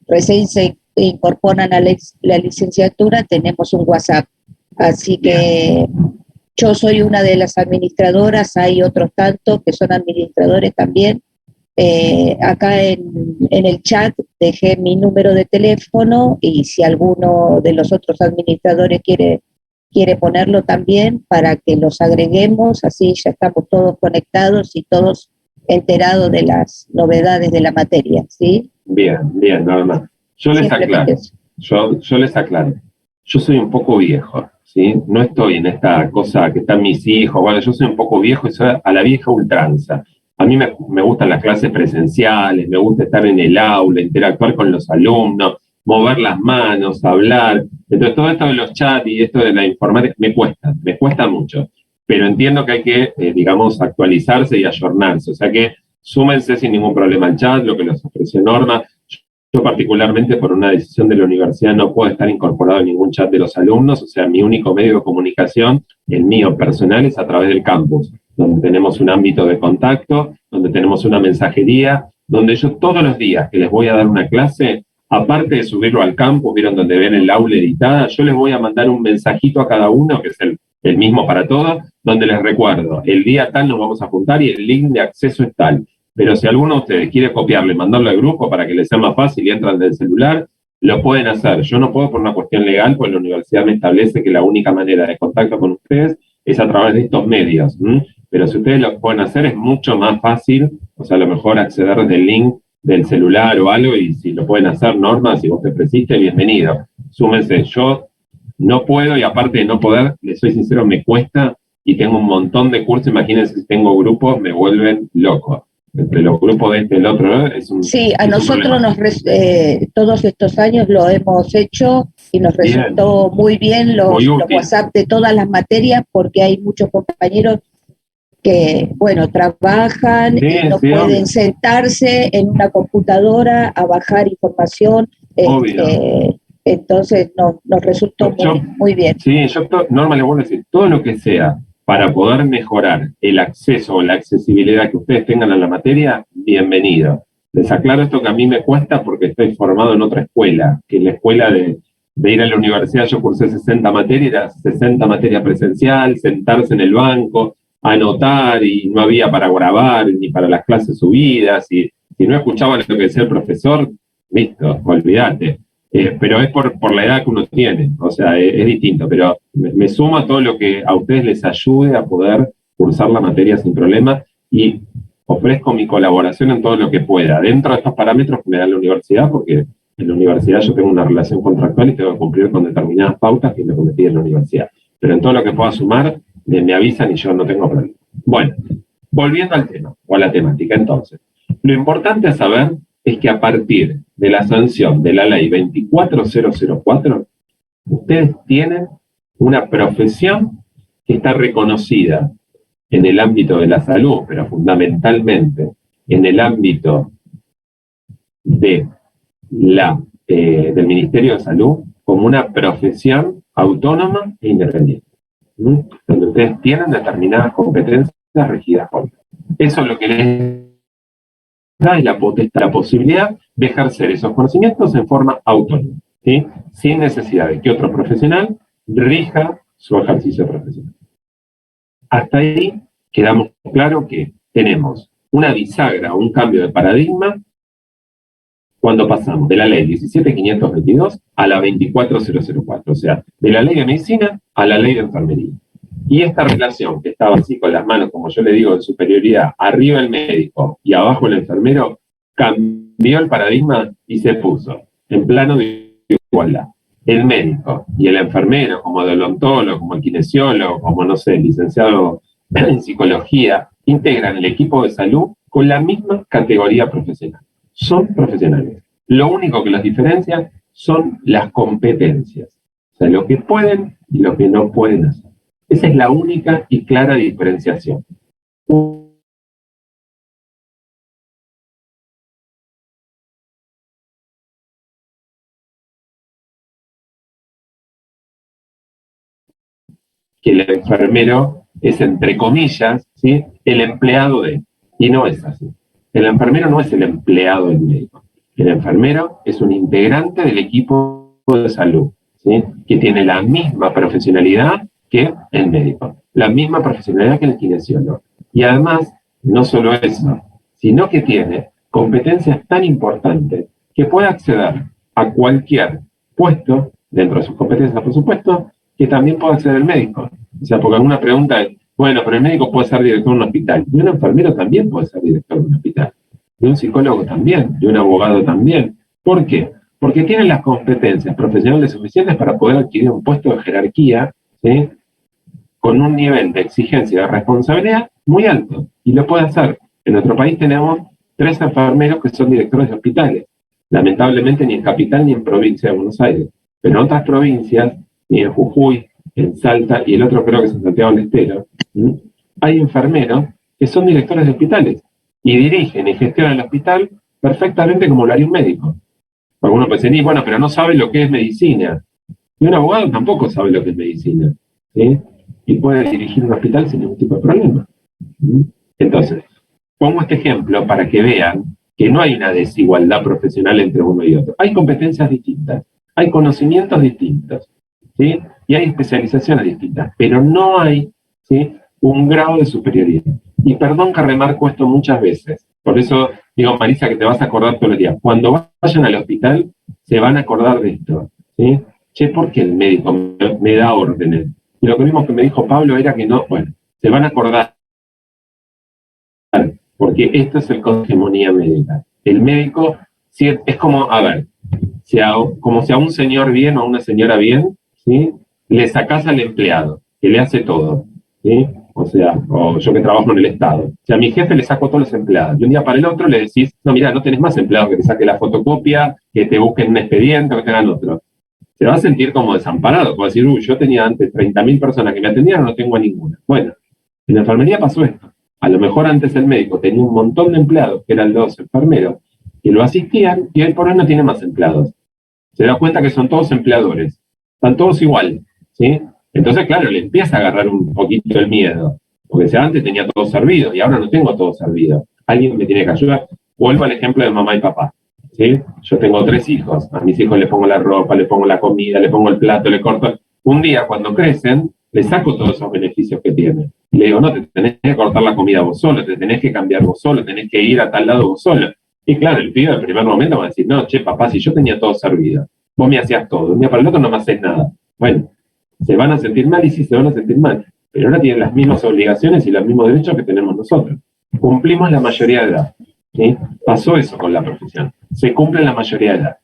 recién se incorporan a la licenciatura, tenemos un WhatsApp. Así que yo soy una de las administradoras, hay otros tantos que son administradores también. Acá en el chat dejé mi número de teléfono y si alguno de los otros administradores quiere ponerlo también para que los agreguemos, así ya estamos todos conectados y todos enterados de las novedades de la materia, ¿sí? Bien, Norma. Yo les aclaro, yo soy un poco viejo, ¿sí? No estoy en esta cosa que están mis hijos, bueno, yo soy un poco viejo y soy a la vieja ultranza. A mí me gustan las clases presenciales, me gusta estar en el aula, interactuar con los alumnos, mover las manos, hablar. Entonces, todo esto de los chats y esto de la informática me cuesta mucho. Pero entiendo que hay que, digamos, actualizarse y ayornarse. O sea que súmense sin ningún problema al chat, lo que les ofreció Norma. Yo particularmente, por una decisión de la universidad, no puedo estar incorporado en ningún chat de los alumnos. O sea, mi único medio de comunicación, el mío personal, es a través del campus, donde tenemos un ámbito de contacto, donde tenemos una mensajería, donde yo todos los días que les voy a dar una clase, aparte de subirlo al campus, vieron donde ven el aula editada, yo les voy a mandar un mensajito a cada uno, que es el mismo para todos, donde les recuerdo, el día tal nos vamos a juntar y el link de acceso es tal. Pero si alguno de ustedes quiere copiarlo y mandarlo al grupo para que les sea más fácil y entran del celular, lo pueden hacer. Yo no puedo por una cuestión legal, porque la universidad me establece que la única manera de contacto con ustedes es a través de estos medios. Pero si ustedes lo pueden hacer, es mucho más fácil, o sea, a lo mejor acceder desde el link del celular o algo, y si lo pueden hacer, Norma, si vos te ofreciste, bienvenido. Súmense, yo no puedo, y aparte de no poder, les soy sincero, me cuesta, y tengo un montón de cursos, imagínense si tengo grupos, me vuelven loco. Entre los grupos de este y el otro, ¿no? Sí, a nosotros todos estos años lo hemos hecho y nos resultó muy bien los WhatsApp de todas las materias, porque hay muchos compañeros que, bueno, trabajan y no pueden sentarse en una computadora a bajar información. Entonces nos resultó muy bien. Sí, Norma, le voy a decir, todo lo que sea para poder mejorar el acceso o la accesibilidad que ustedes tengan a la materia, bienvenido. Les aclaro esto que a mí me cuesta porque estoy formado en otra escuela, que es la escuela de ir a la universidad. Yo cursé 60 materias, era 60 materias presencial, sentarse en el banco, anotar, y no había para grabar ni para las clases subidas, y si no escuchaban lo que decía el profesor, listo, olvídate. Pero es por la edad que uno tiene, o sea, es distinto, pero me suma todo lo que a ustedes les ayude a poder cursar la materia sin problema, y ofrezco mi colaboración en todo lo que pueda, dentro de estos parámetros que me da la universidad, porque en la universidad yo tengo una relación contractual y tengo que cumplir con determinadas pautas que me pide la universidad. Pero en todo lo que pueda sumar, me avisan y yo no tengo problema. Bueno, volviendo al tema, o a la temática entonces. Lo importante a saber es que a partir de la sanción de la ley 24004, ustedes tienen una profesión que está reconocida en el ámbito de la salud, pero fundamentalmente en el ámbito del Ministerio de Salud, como una profesión autónoma e independiente, donde ustedes tienen determinadas competencias regidas por. Eso es lo que les da la posibilidad de ejercer esos conocimientos en forma autónoma, ¿sí? Sin necesidad de que otro profesional rija su ejercicio profesional. Hasta ahí quedamos claro que tenemos una bisagra, un cambio de paradigma, cuando pasamos de la ley 17.522 a la 24.004, o sea, de la ley de medicina a la ley de enfermería. Y esta relación que estaba así con las manos, como yo le digo, en superioridad, arriba el médico y abajo el enfermero, cambió el paradigma y se puso en plano de igualdad. El médico y el enfermero, como el odontólogo, como el kinesiólogo, como, no sé, el licenciado en psicología, integran el equipo de salud con la misma categoría profesional. Son profesionales. Lo único que los diferencia son las competencias. O sea, lo que pueden y lo que no pueden hacer. Esa es la única y clara diferenciación. Que el enfermero es, entre comillas, ¿sí?, el empleado de, y no es así. El enfermero no es el empleado del médico. El enfermero es un integrante del equipo de salud, ¿sí? Que tiene la misma profesionalidad que el médico, la misma profesionalidad que el kinesiólogo. Y además, no solo eso, sino que tiene competencias tan importantes que puede acceder a cualquier puesto, dentro de sus competencias, por supuesto, que también puede acceder el médico. O sea, porque alguna pregunta es, bueno, pero el médico puede ser director de un hospital, y un enfermero también puede ser director de un hospital, de un psicólogo también, de un abogado también. ¿Por qué? Porque tiene las competencias profesionales suficientes para poder adquirir un puesto de jerarquía, ¿sí? Con un nivel de exigencia y de responsabilidad muy alto, y lo puede hacer. En nuestro país tenemos 3 enfermeros que son directores de hospitales, lamentablemente ni en capital ni en provincia de Buenos Aires, pero en otras provincias, ni en Jujuy, en Salta, y el otro creo que es en Santiago del Estero, hay enfermeros que son directores de hospitales, y dirigen y gestionan el hospital perfectamente como lo haría un médico. Algunos pueden decir, bueno, pero no sabe lo que es medicina. Y un abogado tampoco sabe lo que es medicina, ¿sí? Y puede dirigir un hospital sin ningún tipo de problema. Entonces, pongo este ejemplo para que vean que no hay una desigualdad profesional entre uno y otro. Hay competencias distintas, hay conocimientos distintos, ¿sí? Y hay especializaciones distintas, pero no hay, ¿sí?, un grado de superioridad. Y perdón que remarco esto muchas veces, por eso digo, Marisa, que te vas a acordar todos los días. Cuando vayan al hospital, se van a acordar de esto, ¿sí? Che, ¿por qué el médico me da órdenes? Y lo mismo que me dijo Pablo era que no, bueno, se van a acordar, porque esto es el concepto de hegemonía médica. El médico es como, a ver, como si a un señor bien o a una señora bien, ¿sí?, le sacás al empleado, que le hace todo, ¿sí? O sea, o yo que trabajo en el Estado. O sea, a mi jefe le saco a todos los empleados. Y un día para el otro le decís, no, mira, no tenés más empleados, que te saque la fotocopia, que te busquen un expediente, o que te hagan otro. Se va a sentir como desamparado, como decir, yo tenía antes 30.000 personas que me atendían, no tengo a ninguna. Bueno, en la enfermería pasó esto. A lo mejor antes el médico tenía un montón de empleados, que eran los enfermeros, que lo asistían, y hoy por hoy no tiene más empleados. Se da cuenta que son todos empleadores. Están todos igual, ¿sí? Entonces, claro, le empieza a agarrar un poquito el miedo. Porque si antes tenía todo servido, y ahora no tengo todo servido. Alguien me tiene que ayudar. Vuelvo al ejemplo de mamá y papá, ¿sí? Yo tengo 3 hijos. A mis hijos les pongo la ropa, les pongo la comida, les pongo el plato, les corto. Un día, cuando crecen, les saco todos esos beneficios que tienen. Y le digo, no, te tenés que cortar la comida vos solo, te tenés que cambiar vos solo, tenés que ir a tal lado vos solo. Y claro, el pibe al primer momento va a decir, no, che, papá, si yo tenía todo servido, vos me hacías todo, un día para el otro no me haces nada. Bueno, se van a sentir mal y sí se van a sentir mal, pero ahora tienen las mismas obligaciones y los mismos derechos que tenemos nosotros. Cumplimos la mayoría de edad, ¿sí? Pasó eso con la profesión, se cumple la mayoría de edad.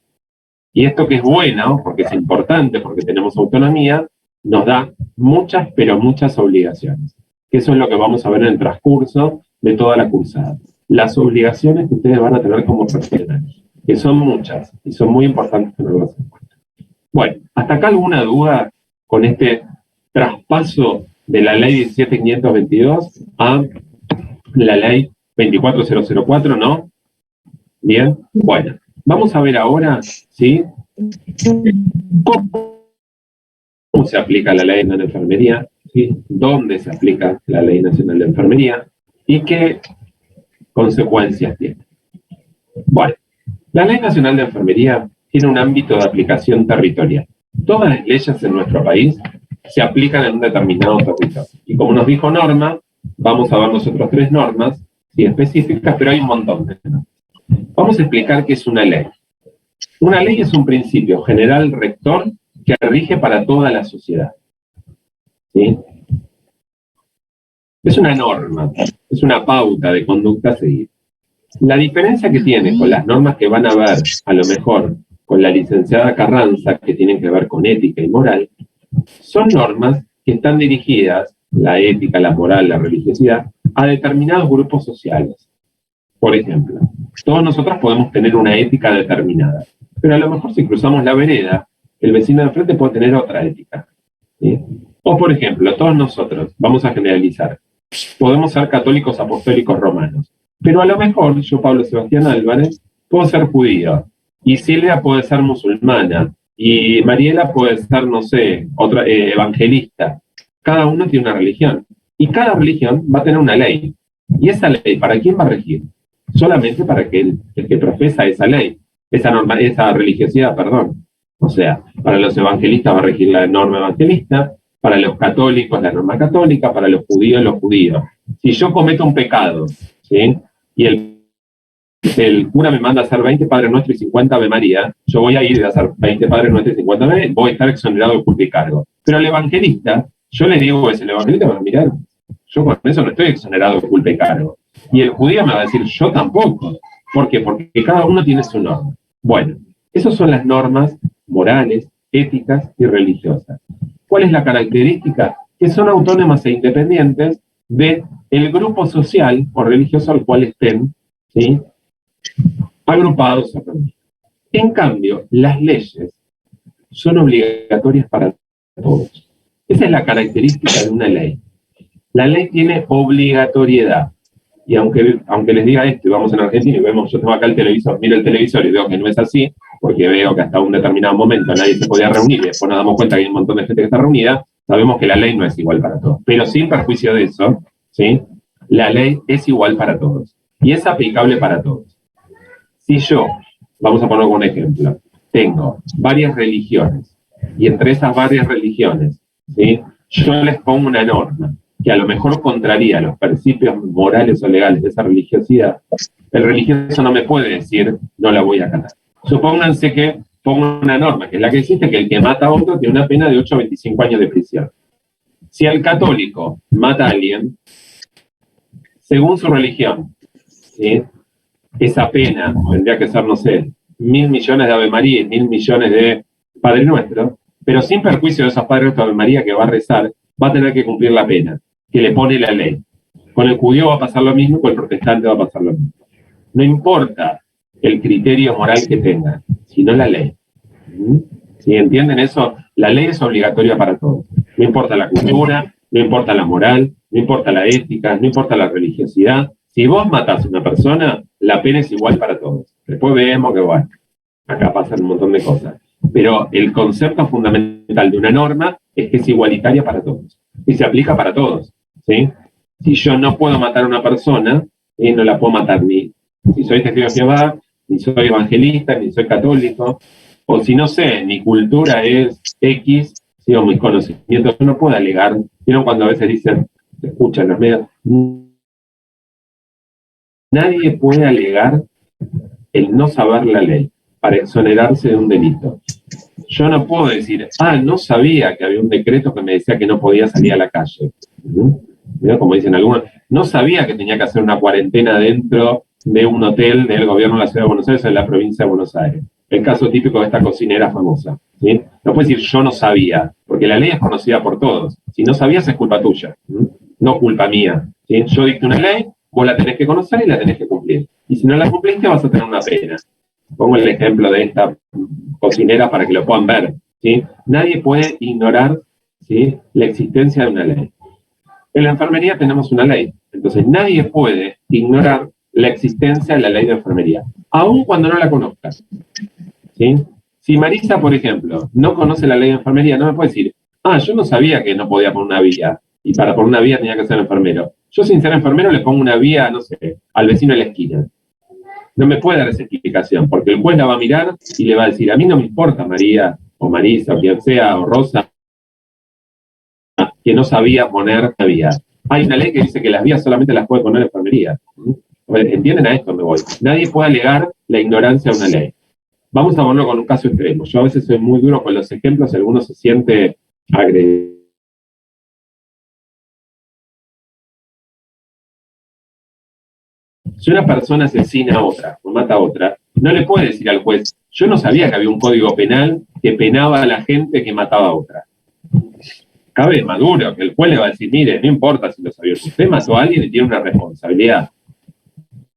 Y esto que es bueno, porque es importante, porque tenemos autonomía, nos da muchas, pero muchas obligaciones. Que eso es lo que vamos a ver en el transcurso de toda la cursada. Las obligaciones que ustedes van a tener como profesionales, que son muchas y son muy importantes tenerlas en cuenta. Bueno, ¿hasta acá alguna duda con este traspaso de la ley 17.522 a la ley 24.004, no? Bien, bueno, vamos a ver ahora, ¿sí?, cómo se aplica la ley nacional de enfermería, ¿sí?, dónde se aplica la ley nacional de enfermería y qué consecuencias tiene. Bueno, la ley nacional de enfermería tiene un ámbito de aplicación territorial. Todas las leyes en nuestro país se aplican en un determinado territorio. Y como nos dijo Norma, vamos a ver nosotros 3 normas, sí, específicas, pero hay un montón de normas. Vamos a explicar qué es una ley. Una ley es un principio general rector que rige para toda la sociedad, ¿sí? Es una norma, es una pauta de conducta a seguir. La diferencia que tiene con las normas que van a ver, a lo mejor, con la licenciada Carranza, que tienen que ver con ética y moral, son normas que están dirigidas, la ética, la moral, la religiosidad, a determinados grupos sociales. Por ejemplo, todos nosotros podemos tener una ética determinada, pero a lo mejor si cruzamos la vereda, el vecino de enfrente puede tener otra ética, ¿sí? O por ejemplo, todos nosotros, vamos a generalizar, podemos ser católicos apostólicos romanos, pero a lo mejor yo, Pablo Sebastián Álvarez, puedo ser judío, y Silvia puede ser musulmana, y Mariela puede ser, no sé, otra evangelista. Cada uno tiene una religión, y cada religión va a tener una ley. ¿Y esa ley para quién va a regir? Solamente para el que profesa esa ley. esa religiosidad, perdón. O sea, para los evangelistas va a regir la norma evangelista, para los católicos la norma católica, para los judíos. Si yo cometo un pecado, ¿sí? Y el cura me manda a hacer 20 Padres Nuestros y 50 Ave María, yo voy a ir a hacer 20 Padres Nuestros y 50 Ave María, voy a estar exonerado de culpa y cargo. Pero al evangelista, yo le digo eso, el evangelista me va a mirar, yo con eso no estoy exonerado de culpa y cargo. Y el judío me va a decir, yo tampoco. ¿Por qué? Porque cada uno tiene su norma. Bueno, esas son las normas morales, éticas y religiosas. ¿Cuál es la característica? Que son autónomas e independientes del grupo social o religioso al cual estén, ¿sí?, agrupados. En cambio, las leyes son obligatorias para todos. Esa es la característica de una ley. La ley tiene obligatoriedad. Y aunque les diga esto, y vamos en Argentina y vemos, yo tengo acá el televisor, miro el televisor y veo que no es así, porque veo que hasta un determinado momento nadie se podía reunir y después nos damos cuenta que hay un montón de gente que está reunida, sabemos que la ley no es igual para todos. Pero sin perjuicio de eso, ¿sí?, la ley es igual para todos. Y es aplicable para todos. Si yo, vamos a poner un ejemplo, tengo varias religiones, y entre esas varias religiones, ¿sí?, yo les pongo una norma que a lo mejor contraría los principios morales o legales de esa religiosidad, el religioso no me puede decir, no la voy a acatar. Supónganse que pongo una norma, que es la que existe, que el que mata a otro tiene una pena de 8 a 25 años de prisión. Si el católico mata a alguien, según su religión, ¿sí?, esa pena tendría que ser, no sé, 1.000 millones de Ave María y 1.000 millones de Padre Nuestro, pero sin perjuicio de esos Padres Nuestros de Ave María que va a rezar, va a tener que cumplir la pena que le pone la ley. Con el judío va a pasar lo mismo, con el protestante va a pasar lo mismo. No importa el criterio moral que tenga, sino la ley. ¿Sí entienden eso? La ley es obligatoria para todos. No importa la cultura, no importa la moral, no importa la ética, no importa la religiosidad. Si vos matás a una persona, la pena es igual para todos. Después vemos que, bueno, acá pasan un montón de cosas. Pero el concepto fundamental de una norma es que es igualitaria para todos. Y se aplica para todos, ¿sí? Si yo no puedo matar a una persona, no la puedo matar ni si soy testigo de Jehová, ni soy evangelista, ni soy católico, o si no sé, mi cultura es X, ¿sí?, o mis conocimientos, yo no puedo alegar. ¿Vieron cuando a veces dicen, se escuchan los medios? Nadie puede alegar el no saber la ley para exonerarse de un delito. Yo no puedo decir, no sabía que había un decreto que me decía que no podía salir a la calle. ¿Mirá? Como dicen algunos, no sabía que tenía que hacer una cuarentena dentro de un hotel del gobierno de la ciudad de Buenos Aires o de la provincia de Buenos Aires. El caso típico de esta cocinera famosa, ¿sí? No puedes decir, yo no sabía, porque la ley es conocida por todos. Si no sabías, es culpa tuya, no culpa mía, ¿sí? Yo dicté una ley, vos la tenés que conocer y la tenés que cumplir. Y si no la cumpliste, vas a tener una pena. Pongo el ejemplo de esta cocinera para que lo puedan ver, ¿sí? Nadie puede ignorar, ¿sí?, la existencia de una ley. En la enfermería tenemos una ley, entonces nadie puede ignorar la existencia de la ley de enfermería, aun cuando no la conozcas, ¿sí? Si Marisa, por ejemplo, no conoce la ley de enfermería, no me puede decir, yo no sabía que no podía poner una vía, y para poner una vía tenía que ser enfermero. Yo sin ser enfermero le pongo una vía, no sé, al vecino de la esquina. No me puede dar esa explicación, porque el juez la va a mirar y le va a decir, a mí no me importa María, o Marisa, o quien sea, o Rosa, que no sabía poner una vía. Hay una ley que dice que las vías solamente las puede poner la enfermería. ¿Entienden a esto me voy? Nadie puede alegar la ignorancia de una ley. Vamos a ponerlo con un caso extremo. Yo a veces soy muy duro con los ejemplos, algunos se siente agredido. Si una persona asesina a otra o mata a otra, no le puede decir al juez, yo no sabía que había un código penal que penaba a la gente que mataba a otra. Cabe maduro, que el juez le va a decir, mire, no importa si lo sabía, usted mató a alguien y tiene una responsabilidad.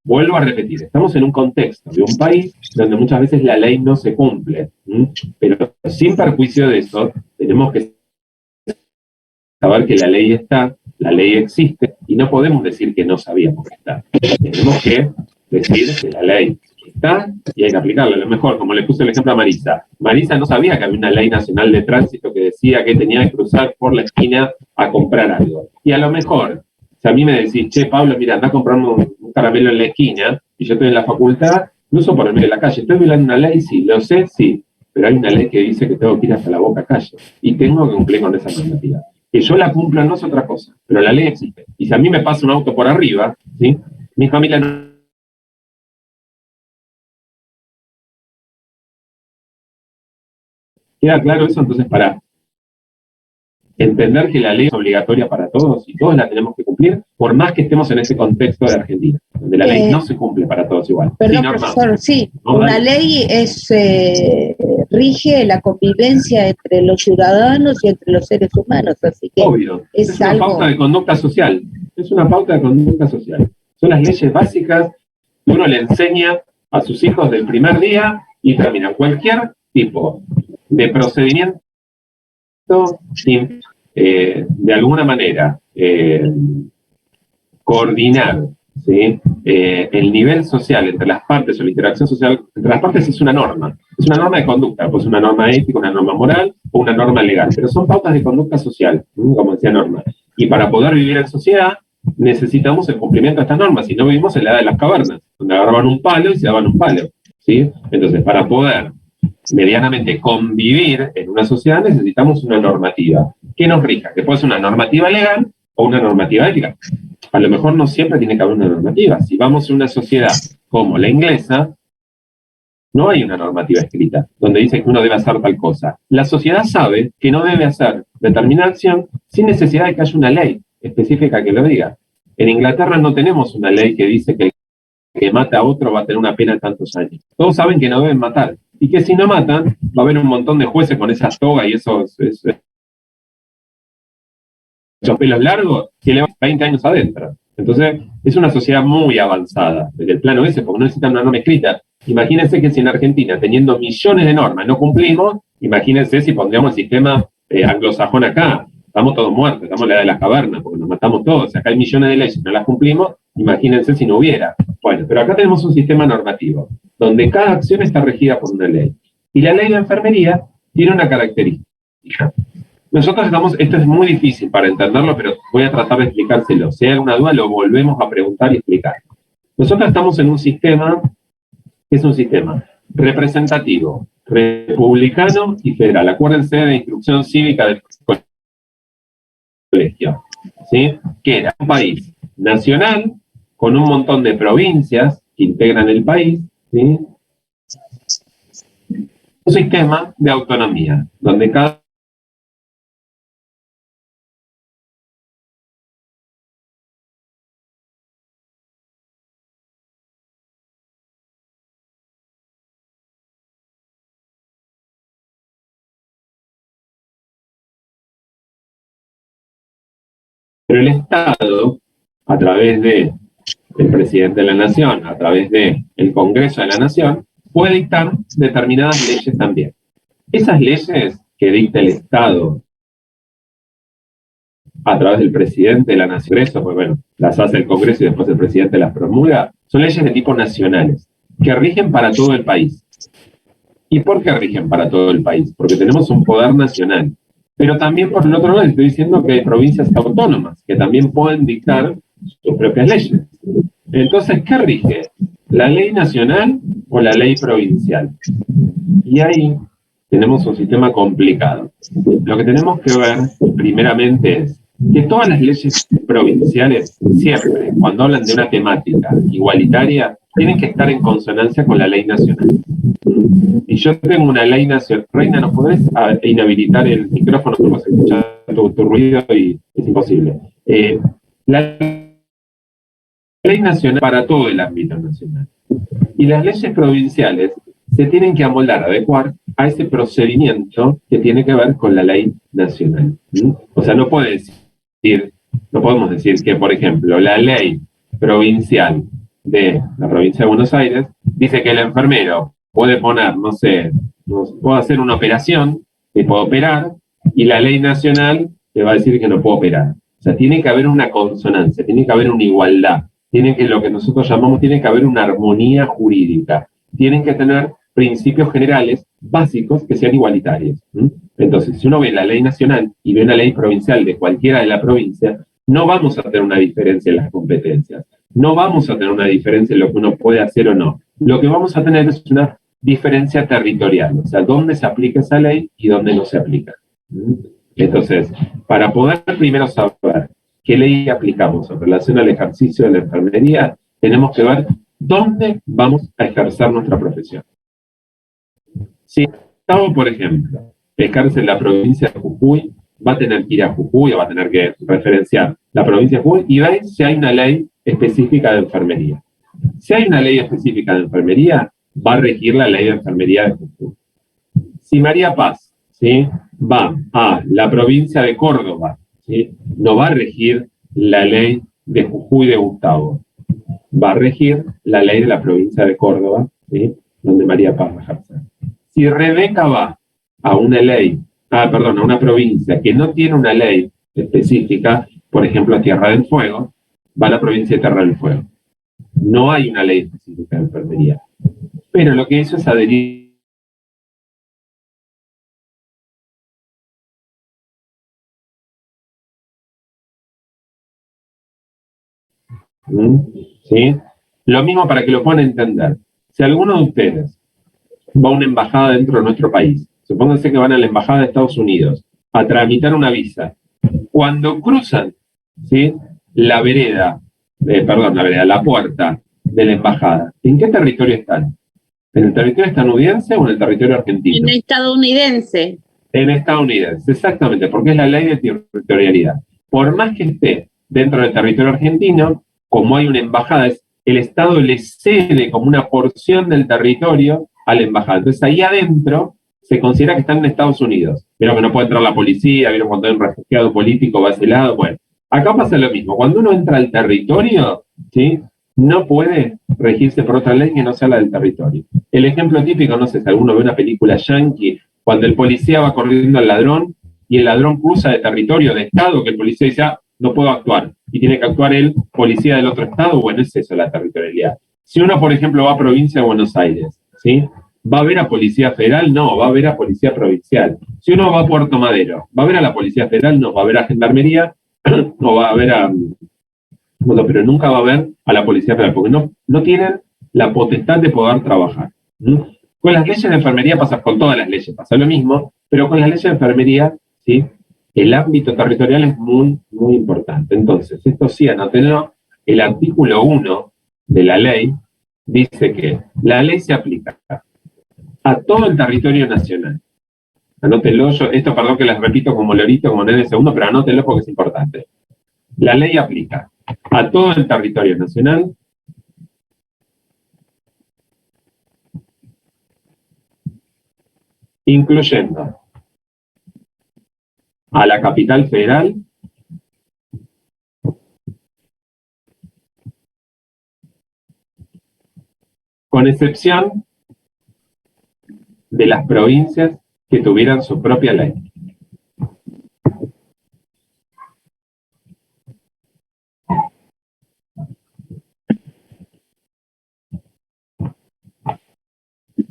Vuelvo a repetir, estamos en un contexto de un país donde muchas veces la ley no se cumple, pero sin perjuicio de eso, tenemos que saber que la ley está, la ley existe, y no podemos decir que no sabíamos que está. Tenemos que decir que la ley está y hay que aplicarla. A lo mejor, como le puse el ejemplo a Marisa, Marisa no sabía que había una ley nacional de tránsito que decía que tenía que cruzar por la esquina a comprar algo. Y a lo mejor, si a mí me decís, che, Pablo, mira, anda a comprarme un caramelo en la esquina, y yo estoy en la facultad, incluso por el medio de la calle. ¿Estoy violando una ley? Sí. ¿Lo sé? Sí. Pero hay una ley que dice que tengo que ir hasta la boca calle. Y tengo que cumplir con esa normativa. Que yo la cumpla no es otra cosa, pero la ley existe. Y si a mí me pasa un auto por arriba, ¿sí? Mi familia no... ¿Queda claro eso? Entonces, para entender que la ley es obligatoria para todos y todos la tenemos que cumplir, por más que estemos en ese contexto de Argentina, donde la ley no se cumple para todos igual. Perdón, sí, profesor, sí, una ley rige la convivencia entre los ciudadanos y entre los seres humanos, así que obvio, es una pauta de conducta social, es una pauta de conducta social. Son las leyes básicas que uno le enseña a sus hijos del primer día y termina cualquier tipo de procedimiento sin, de alguna manera, coordinar, ¿sí? El nivel social entre las partes o la interacción social entre las partes es una norma de conducta, pues una norma ética, una norma moral o una norma legal, pero son pautas de conducta social, como decía Norma, y para poder vivir en sociedad necesitamos el cumplimiento de estas normas, si no vivimos en la edad de las cavernas, donde agarraban un palo y se daban un palo, ¿sí? Entonces, para poder medianamente convivir en una sociedad necesitamos una normativa que nos rija, que puede ser una normativa legal o una normativa ética. A lo mejor no siempre tiene que haber una normativa. Si vamos a una sociedad como la inglesa, no hay una normativa escrita donde dice que uno debe hacer tal cosa. La sociedad sabe que no debe hacer determinada acción sin necesidad de que haya una ley específica que lo diga. En Inglaterra no tenemos una ley que dice que el que mata a otro va a tener una pena de tantos años. Todos saben que no deben matar. Y que si no matan, va a haber un montón de jueces con esas togas y esos pelos largos que le van 20 años adentro. Entonces, es una sociedad muy avanzada desde el plano ese, porque no necesitan una norma escrita. Imagínense que si en Argentina, teniendo millones de normas, no cumplimos, imagínense si pondríamos el sistema anglosajón acá. Estamos todos muertos, estamos en la edad de las cavernas, porque nos matamos todos. Acá hay millones de leyes, no las cumplimos, imagínense si no hubiera. Bueno, pero acá tenemos un sistema normativo, donde cada acción está regida por una ley. Y la ley de enfermería tiene una característica. Nosotros estamos, esto es muy difícil para entenderlo, pero voy a tratar de explicárselo. Si hay alguna duda, lo volvemos a preguntar y explicar. Nosotros estamos en un sistema, que es un sistema representativo, republicano y federal. Acuérdense de la instrucción cívica del colegio, ¿sí? Que era un país nacional, con un montón de provincias que integran el país, ¿sí? Un sistema de autonomía, donde cada pero el Estado, a través del presidente de la Nación, a través del Congreso de la Nación, puede dictar determinadas leyes también. Esas leyes que dicta el Estado a través del presidente de la Nación, pues bueno, las hace el Congreso y después el presidente las promulga, son leyes de tipo nacionales, que rigen para todo el país. ¿Y por qué rigen para todo el país? Porque tenemos un poder nacional. Pero también, por el otro lado, estoy diciendo que hay provincias autónomas que también pueden dictar sus propias leyes. Entonces, ¿qué rige? ¿La ley nacional o la ley provincial? Y ahí tenemos un sistema complicado. Lo que tenemos que ver, primeramente, es que todas las leyes provinciales, siempre, cuando hablan de una temática igualitaria, tienen que estar en consonancia con la ley nacional. Y yo tengo una ley nacional. Reina, ¿no podés inhabilitar el micrófono? Porque se escucha tu ruido y es imposible. La ley nacional para todo el ámbito nacional. Y las leyes provinciales se tienen que amoldar, adecuar a ese procedimiento que tiene que ver con la ley nacional. O sea, no podemos decir que, por ejemplo, la ley provincial de la provincia de Buenos Aires dice que el enfermero puede poner, no sé, puede hacer una operación, que puede operar, y la ley nacional te va a decir que no puede operar. O sea, tiene que haber una consonancia, tiene que haber una igualdad, tiene que, lo que nosotros llamamos, tiene que haber una armonía jurídica, tienen que tener principios generales básicos que sean igualitarios. Entonces, si uno ve la ley nacional y ve una ley provincial de cualquiera de la provincia, no vamos a tener una diferencia en las competencias, no vamos a tener una diferencia en lo que uno puede hacer o no. Lo que vamos a tener es una diferencia territorial, o sea, dónde se aplica esa ley y dónde no se aplica. Entonces, para poder primero saber qué ley aplicamos en relación al ejercicio de la enfermería, tenemos que ver dónde vamos a ejercer nuestra profesión. Si el Estado, por ejemplo, ejerce en la provincia de Jujuy, va a tener que ir a Jujuy o va a tener que referenciar la provincia de Jujuy y ver si hay una ley específica de enfermería. Si hay una ley específica de enfermería, va a regir la ley de enfermería de Jujuy. Si María Paz, ¿sí?, va a la provincia de Córdoba, ¿sí?, no va a regir la ley de Jujuy de Gustavo, va a regir la ley de la provincia de Córdoba, ¿sí?, donde María Paz va a ejercer. Si Rebeca va a una ley, a una provincia que no tiene una ley específica, por ejemplo, a Tierra del Fuego, va a la provincia de Tierra del Fuego. No hay una ley específica de enfermería. Pero lo que hizo es adherir. ¿Sí? Lo mismo para que lo puedan entender. Si alguno de ustedes va a una embajada dentro de nuestro país, supónganse que van a la embajada de Estados Unidos a tramitar una visa, cuando cruzan, ¿sí?, la puerta de la embajada, ¿en qué territorio están? ¿En el territorio estadounidense o en el territorio argentino? En estadounidense. En estadounidense, exactamente, porque es la ley de territorialidad. Por más que esté dentro del territorio argentino, como hay una embajada, el Estado le cede como una porción del territorio a la embajada. Entonces ahí adentro se considera que están en Estados Unidos. Vieron que no puede entrar la policía, vieron cuando hay un refugiado político va a ese lado. Bueno, acá pasa lo mismo. Cuando uno entra al territorio, ¿sí?, no puede regirse por otra ley que no sea la del territorio. El ejemplo típico, no sé si alguno ve una película yankee, cuando el policía va corriendo al ladrón y el ladrón cruza de territorio, de estado, que el policía dice, no puedo actuar, y tiene que actuar el policía del otro estado. Bueno, es eso la territorialidad. Si uno, por ejemplo, va a provincia de Buenos Aires, ¿sí?, ¿va a ver a Policía Federal? No, va a ver a Policía Provincial. Si uno va a Puerto Madero, ¿va a ver a la Policía Federal? No, va a ver a Gendarmería, no va a ver a... Bueno, pero nunca va a ver a la Policía Federal, porque no tienen la potestad de poder trabajar. Con las leyes de enfermería pasa, con todas las leyes pasa lo mismo, pero con las leyes de enfermería, ¿sí?, el ámbito territorial es muy, muy importante. Entonces, esto sí, anótenlo, el artículo 1 de la ley dice que la ley se aplica a todo el territorio nacional. Anótenlo, esto perdón que les repito como lorito, como nene segundo, pero anótenlo porque es importante. La ley aplica a todo el territorio nacional, incluyendo a la capital federal, con excepción de las provincias que tuvieran su propia ley.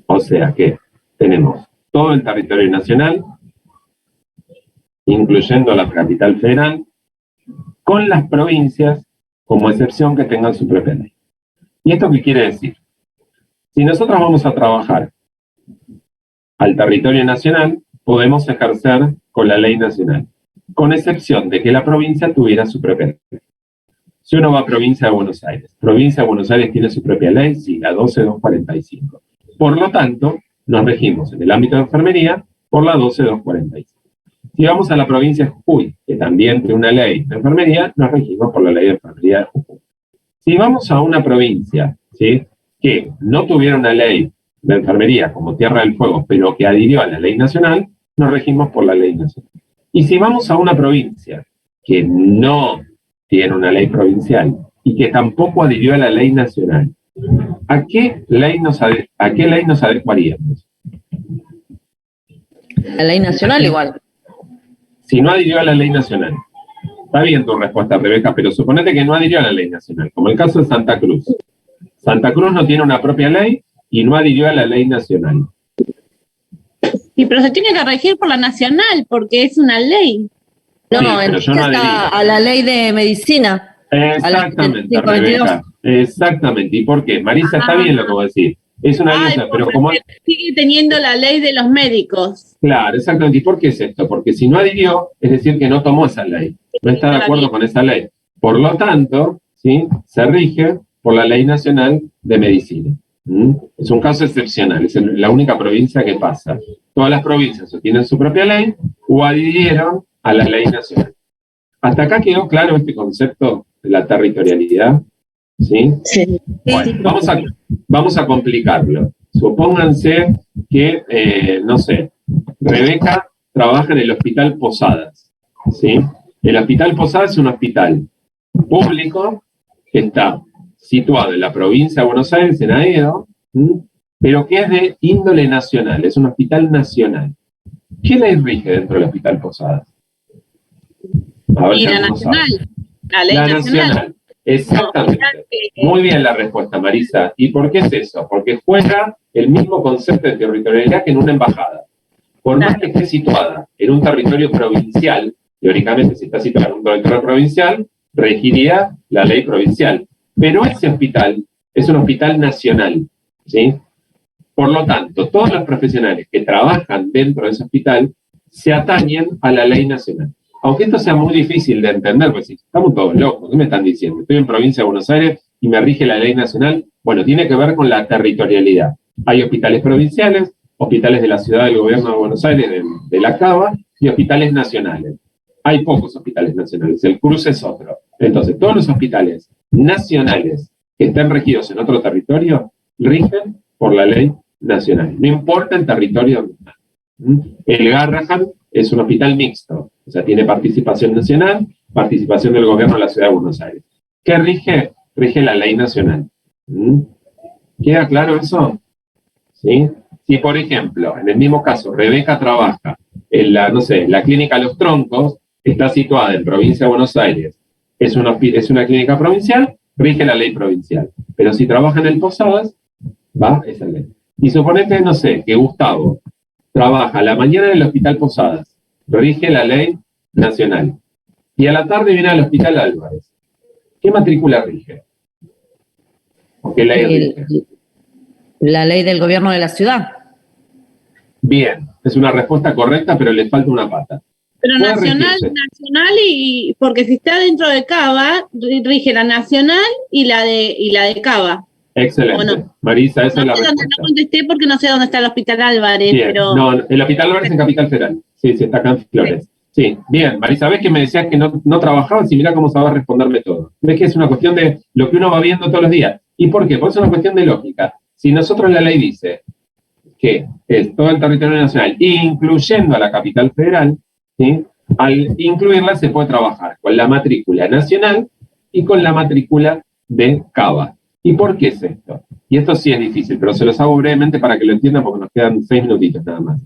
O sea que tenemos todo el territorio nacional, incluyendo la capital federal, con las provincias como excepción que tengan su propia ley. ¿Y esto qué quiere decir? Si nosotros vamos a trabajar al territorio nacional, podemos ejercer con la ley nacional, con excepción de que la provincia tuviera su propia ley. Si uno va a provincia de Buenos Aires tiene su propia ley, sí, la 12245. Por lo tanto, nos regimos en el ámbito de enfermería por la 12245. Si vamos a la provincia de Jujuy, que también tiene una ley de enfermería, nos regimos por la ley de enfermería de Jujuy. Si vamos a una provincia, ¿sí?, que no tuviera una ley de enfermería como Tierra del Fuego, pero que adhirió a la ley nacional, nos regimos por la ley nacional. Y si vamos a una provincia que no tiene una ley provincial y que tampoco adhirió a la ley nacional, ¿a qué ley nos adecuaríamos? La ley nacional igual. Si no adhirió a la ley nacional. Está bien tu respuesta, Rebeca, pero suponete que no adhirió a la ley nacional, como el caso de Santa Cruz. Santa Cruz no tiene una propia ley y no adhirió a la ley nacional. Sí, pero se tiene que regir por la nacional, porque es una ley. No, sí, pero yo no adherí. a la ley de medicina. Exactamente, Rebeca. Exactamente. ¿Y por qué? Marisa, está bien lo que vos decís. Es una alianza, pero como... sigue teniendo la ley de los médicos. Claro, exactamente. ¿Y por qué es esto? Porque si no adhirió, es decir, que no tomó esa ley. No está de acuerdo con esa ley. Por lo tanto, ¿sí?, se rige por la Ley Nacional de Medicina. Es un caso excepcional, es la única provincia que pasa. Todas las provincias o tienen su propia ley o adhirieron a la Ley Nacional. ¿Hasta acá quedó claro este concepto de la territorialidad? ¿Sí? Sí. Bueno, vamos a complicarlo. Supónganse que, no sé, Rebeca trabaja en el Hospital Posadas. ¿Sí? El Hospital Posadas es un hospital público que está situado en la provincia de Buenos Aires, en Aedo, pero que es de índole nacional, es un hospital nacional. ¿Qué ley rige dentro del Hospital Posadas? A ver y si la alguno sabe. nacional, la ley La nacional. nacional, exactamente. Muy bien la respuesta, Marisa. ¿Y por qué es eso? Porque juega el mismo concepto de territorialidad que en una embajada. Por más que esté situada en un territorio provincial, teóricamente si está situada en un territorio provincial, regiría la ley provincial. Pero ese hospital es un hospital nacional, ¿sí? Por lo tanto, todos los profesionales que trabajan dentro de ese hospital se atañen a la ley nacional. Aunque esto sea muy difícil de entender, pues si estamos todos locos, ¿qué me están diciendo? Estoy en provincia de Buenos Aires y me rige la ley nacional. Bueno, tiene que ver con la territorialidad. Hay hospitales provinciales, hospitales de la ciudad del gobierno de Buenos Aires, de la Cava, y hospitales nacionales. Hay pocos hospitales nacionales, el cruce es otro. Entonces, todos los hospitales nacionales que estén regidos en otro territorio rigen por la ley nacional. No importa el territorio. El Garrahan es un hospital mixto, o sea, tiene participación nacional, participación del gobierno de la ciudad de Buenos Aires. ¿Qué rige? Rige la ley nacional. ¿Queda claro eso? ¿Sí? Si, por ejemplo, en el mismo caso, Rebeca trabaja en la, no sé, la clínica Los Troncos, está situada en provincia de Buenos Aires, es una clínica provincial, rige la ley provincial. Pero si trabaja en el Posadas, va esa ley. Y suponete, no sé, que Gustavo trabaja a la mañana en el Hospital Posadas, rige la ley nacional. Y a la tarde viene al Hospital Álvarez. ¿Qué matrícula rige? ¿O qué ley rige? La ley del gobierno de la ciudad. Bien, es una respuesta correcta, pero le falta una pata. Pero nacional y porque si está dentro de Cava, rige la nacional y la de Cava. Excelente. No? Marisa, esa es la respuesta. No contesté porque no sé dónde está el Hospital Álvarez. Bien. Pero... No, el Hospital Álvarez en Capital Federal. Sí, está acá en Flores. Sí, bien. Marisa, ¿ves que me decías que no trabajabas? Y mirá cómo sabes responderme todo. ¿Ves que es una cuestión de lo que uno va viendo todos los días? ¿Y por qué? Porque es una cuestión de lógica. Si nosotros la ley dice que es todo el territorio nacional, incluyendo a la Capital Federal, ¿sí?, al incluirla se puede trabajar con la matrícula nacional y con la matrícula de Cava. ¿Y por qué es esto? Y esto sí es difícil, pero se los hago brevemente para que lo entiendan porque nos quedan 6 minutitos nada más.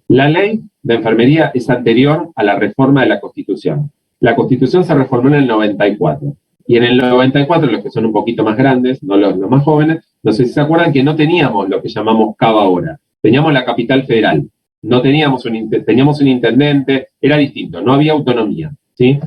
La ley de enfermería es anterior a la reforma de la Constitución. La Constitución se reformó en el 94. Y en el 94, los que son un poquito más grandes, no los más jóvenes, no sé si se acuerdan que no teníamos lo que llamamos Cava ahora. Teníamos la Capital Federal. No teníamos teníamos un intendente, era distinto, no había autonomía, ¿sí?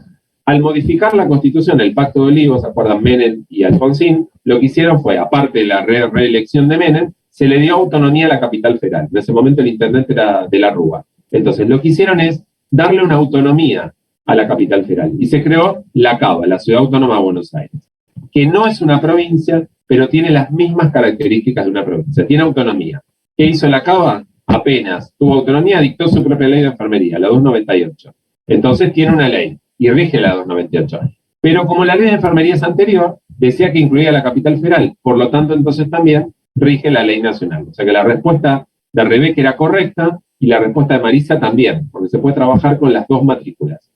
Al modificar la Constitución, el Pacto de Olivos, ¿se acuerdan? Menem y Alfonsín, lo que hicieron fue, aparte de la reelección de Menem, se le dio autonomía a la Capital Federal. En ese momento el intendente era de la Rúa. Entonces, lo que hicieron es darle una autonomía a la Capital Federal. Y se creó la CABA, la Ciudad Autónoma de Buenos Aires, que no es una provincia, pero tiene las mismas características de una provincia. Tiene autonomía. ¿Qué hizo la CABA? Apenas tuvo autonomía, dictó su propia ley de enfermería, la 298. Entonces tiene una ley y rige la 298. Pero como la ley de enfermería es anterior, decía que incluía la Capital Federal, por lo tanto entonces también rige la ley nacional. O sea que la respuesta de Rebeca era correcta y la respuesta de Marisa también, porque se puede trabajar con las dos matrículas.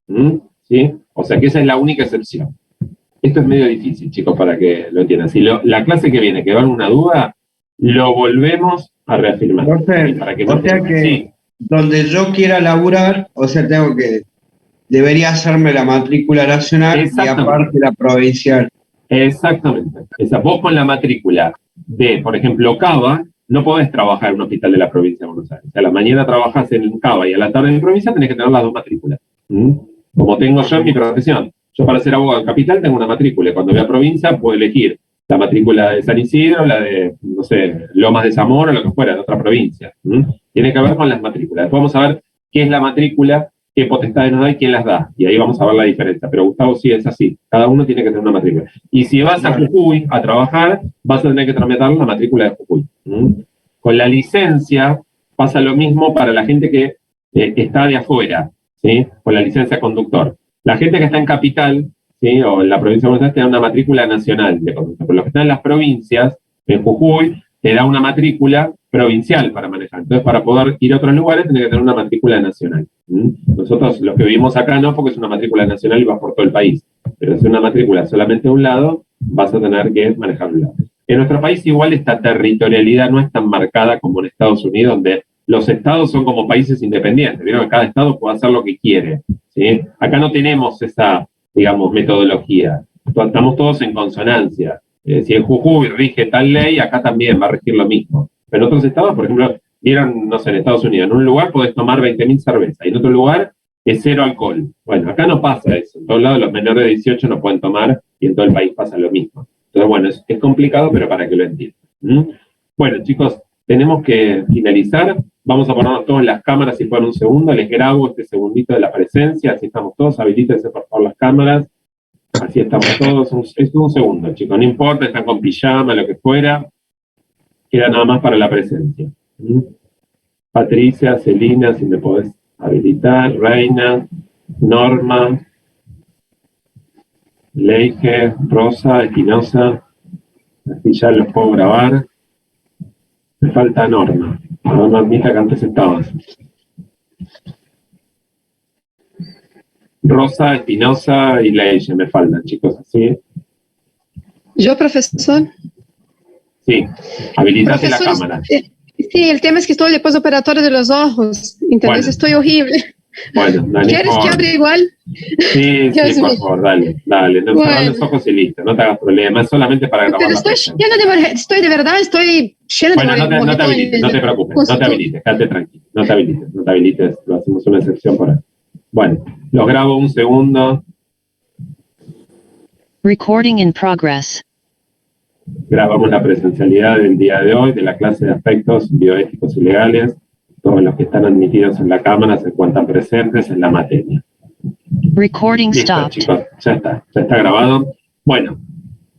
¿Sí? O sea que esa es la única excepción. Esto es medio difícil, chicos, para que lo entiendan. Si la clase que viene quedó en una duda, lo volvemos a reafirmar. Sí. Donde yo quiera laburar, o sea, debería hacerme la matrícula nacional y aparte la provincial. Exactamente. Vos con la matrícula de, por ejemplo, Cava, no podés trabajar en un hospital de la provincia de Buenos Aires. A la mañana trabajás en Cava y a la tarde en provincia tenés que tener las dos matrículas. como tengo yo en mi profesión. Yo para ser abogado en Capital tengo una matrícula, y cuando voy a provincia puedo elegir la matrícula de San Isidro, la de, no sé, Lomas de Zamora, o lo que fuera, de otra provincia. Tiene que ver con las matrículas. Después vamos a ver qué es la matrícula, qué potestades nos da y quién las da. Y ahí vamos a ver la diferencia. Pero Gustavo, sí es así. Cada uno tiene que tener una matrícula. Y si vas a Jujuy a trabajar, vas a tener que tramitar la matrícula de Jujuy. Con la licencia pasa lo mismo para la gente que está de afuera, ¿sí? Con la licencia conductor. La gente que está en Capital, ¿sí? O en la provincia de Buenos Aires, te da una matrícula nacional de conductor. Pero los que están en las provincias, en Jujuy, te da una matrícula provincial para manejar. Entonces, para poder ir a otros lugares, tenés que tener una matrícula nacional. Nosotros, los que vivimos acá, no, porque es una matrícula nacional y va por todo el país. Pero si es una matrícula solamente de un lado, vas a tener que manejar un lado. En nuestro país igual esta territorialidad no es tan marcada como en Estados Unidos, donde los estados son como países independientes. ¿Vieron? Que cada estado puede hacer lo que quiere, ¿sí? Acá no tenemos esa, digamos, metodología. Estamos todos en consonancia. Si en Jujuy rige tal ley, acá también va a regir lo mismo. Pero en otros estados, por ejemplo, vieron, no sé, en Estados Unidos, en un lugar podés tomar 20.000 cervezas y en otro lugar es 0 alcohol. Bueno, acá no pasa eso. En todos lados los menores de 18 no pueden tomar y en todo el país pasa lo mismo. Entonces, bueno, es complicado, pero para que lo entiendan. Bueno, chicos, tenemos que finalizar. Vamos a ponernos todos en las cámaras, si fueran un segundo. Les grabo este segundito de la presencia, así estamos todos. Habilítense, por favor, las cámaras. Así estamos todos. Es un segundo, chicos. No importa, están con pijama, lo que fuera. Queda nada más para la presencia. Patricia, Celina, si me podés habilitar. Reina, Norma, Leige, Rosa, Espinosa. Así ya los puedo grabar. Me falta Norma. No admita que antes estabas. Rosa, Espinosa y Leige me faltan, chicos, ¿así? ¿Yo, profesor? Sí, habilitate la cámara. Sí, el tema es que estoy de postoperatorio de los ojos, entonces bueno, estoy horrible. Bueno, dale. ¿Quieres que abra igual? Sí, sí, por favor, dale. No bueno. Cerrar los ojos y listo, no te hagas problema, es solamente para grabar. Pero estoy de verdad, estoy llena de bueno, no te habilites, no te preocupes, no te habilites, quédate tranquilo, no te habilites, lo hacemos una excepción por ahí. Bueno, lo grabo un segundo. Recording in progress. Grabamos la presencialidad del día de hoy de la clase de aspectos bioéticos y legales. Todos los que están admitidos en la cámara se encuentran presentes en la materia. Recording listo, stopped. Chicos, ya está grabado. Bueno,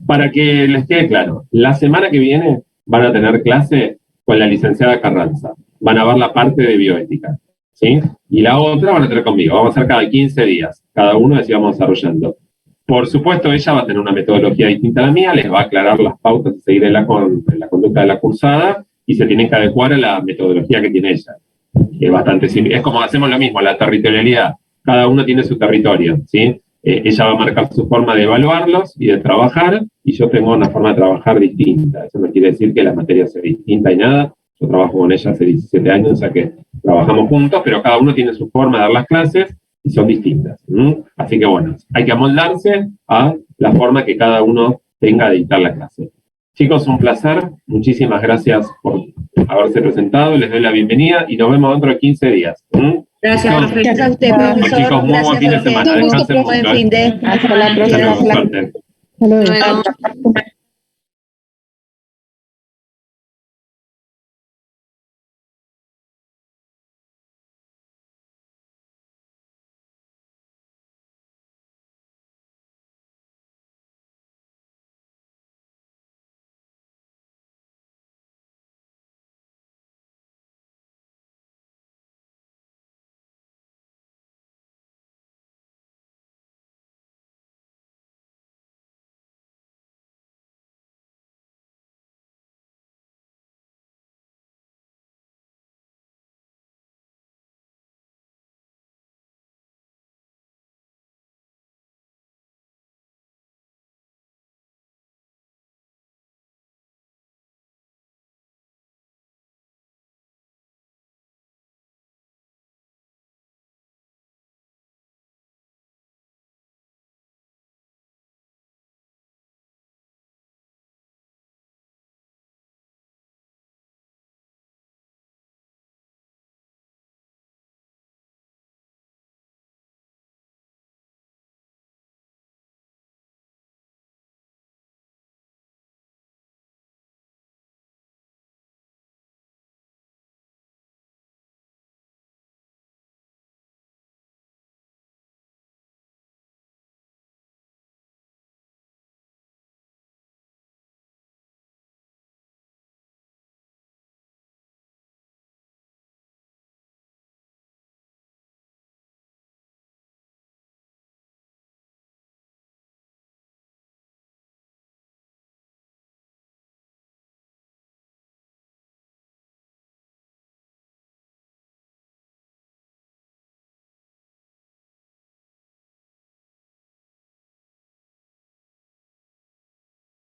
para que les quede claro, la semana que viene van a tener clase con la licenciada Carranza. Van a ver la parte de bioética, ¿sí? Y la otra van a tener conmigo. Vamos a hacer cada 15 días. Cada uno así vamos desarrollando. Por supuesto, ella va a tener una metodología distinta a la mía, les va a aclarar las pautas a seguir en la conducta de la cursada y se tienen que adecuar a la metodología que tiene ella. Es bastante simple. Es como hacemos lo mismo, la territorialidad. Cada uno tiene su territorio, ¿sí? Ella va a marcar su forma de evaluarlos y de trabajar, y yo tengo una forma de trabajar distinta. Eso no quiere decir que la materia sea distinta y nada. Yo trabajo con ella hace 17 años, o sea que trabajamos juntos, pero cada uno tiene su forma de dar las clases y son distintas. Así que bueno, hay que amoldarse a la forma que cada uno tenga de dictar la clase. Chicos, un placer. Muchísimas gracias por haberse presentado. Les doy la bienvenida y nos vemos dentro de 15 días. Gracias, profesor. Gracias a usted, profesor. Chicos, muy buen fin de semana. Descansen mucho. Buen fin de. Hasta la próxima. Suerte. Hasta luego.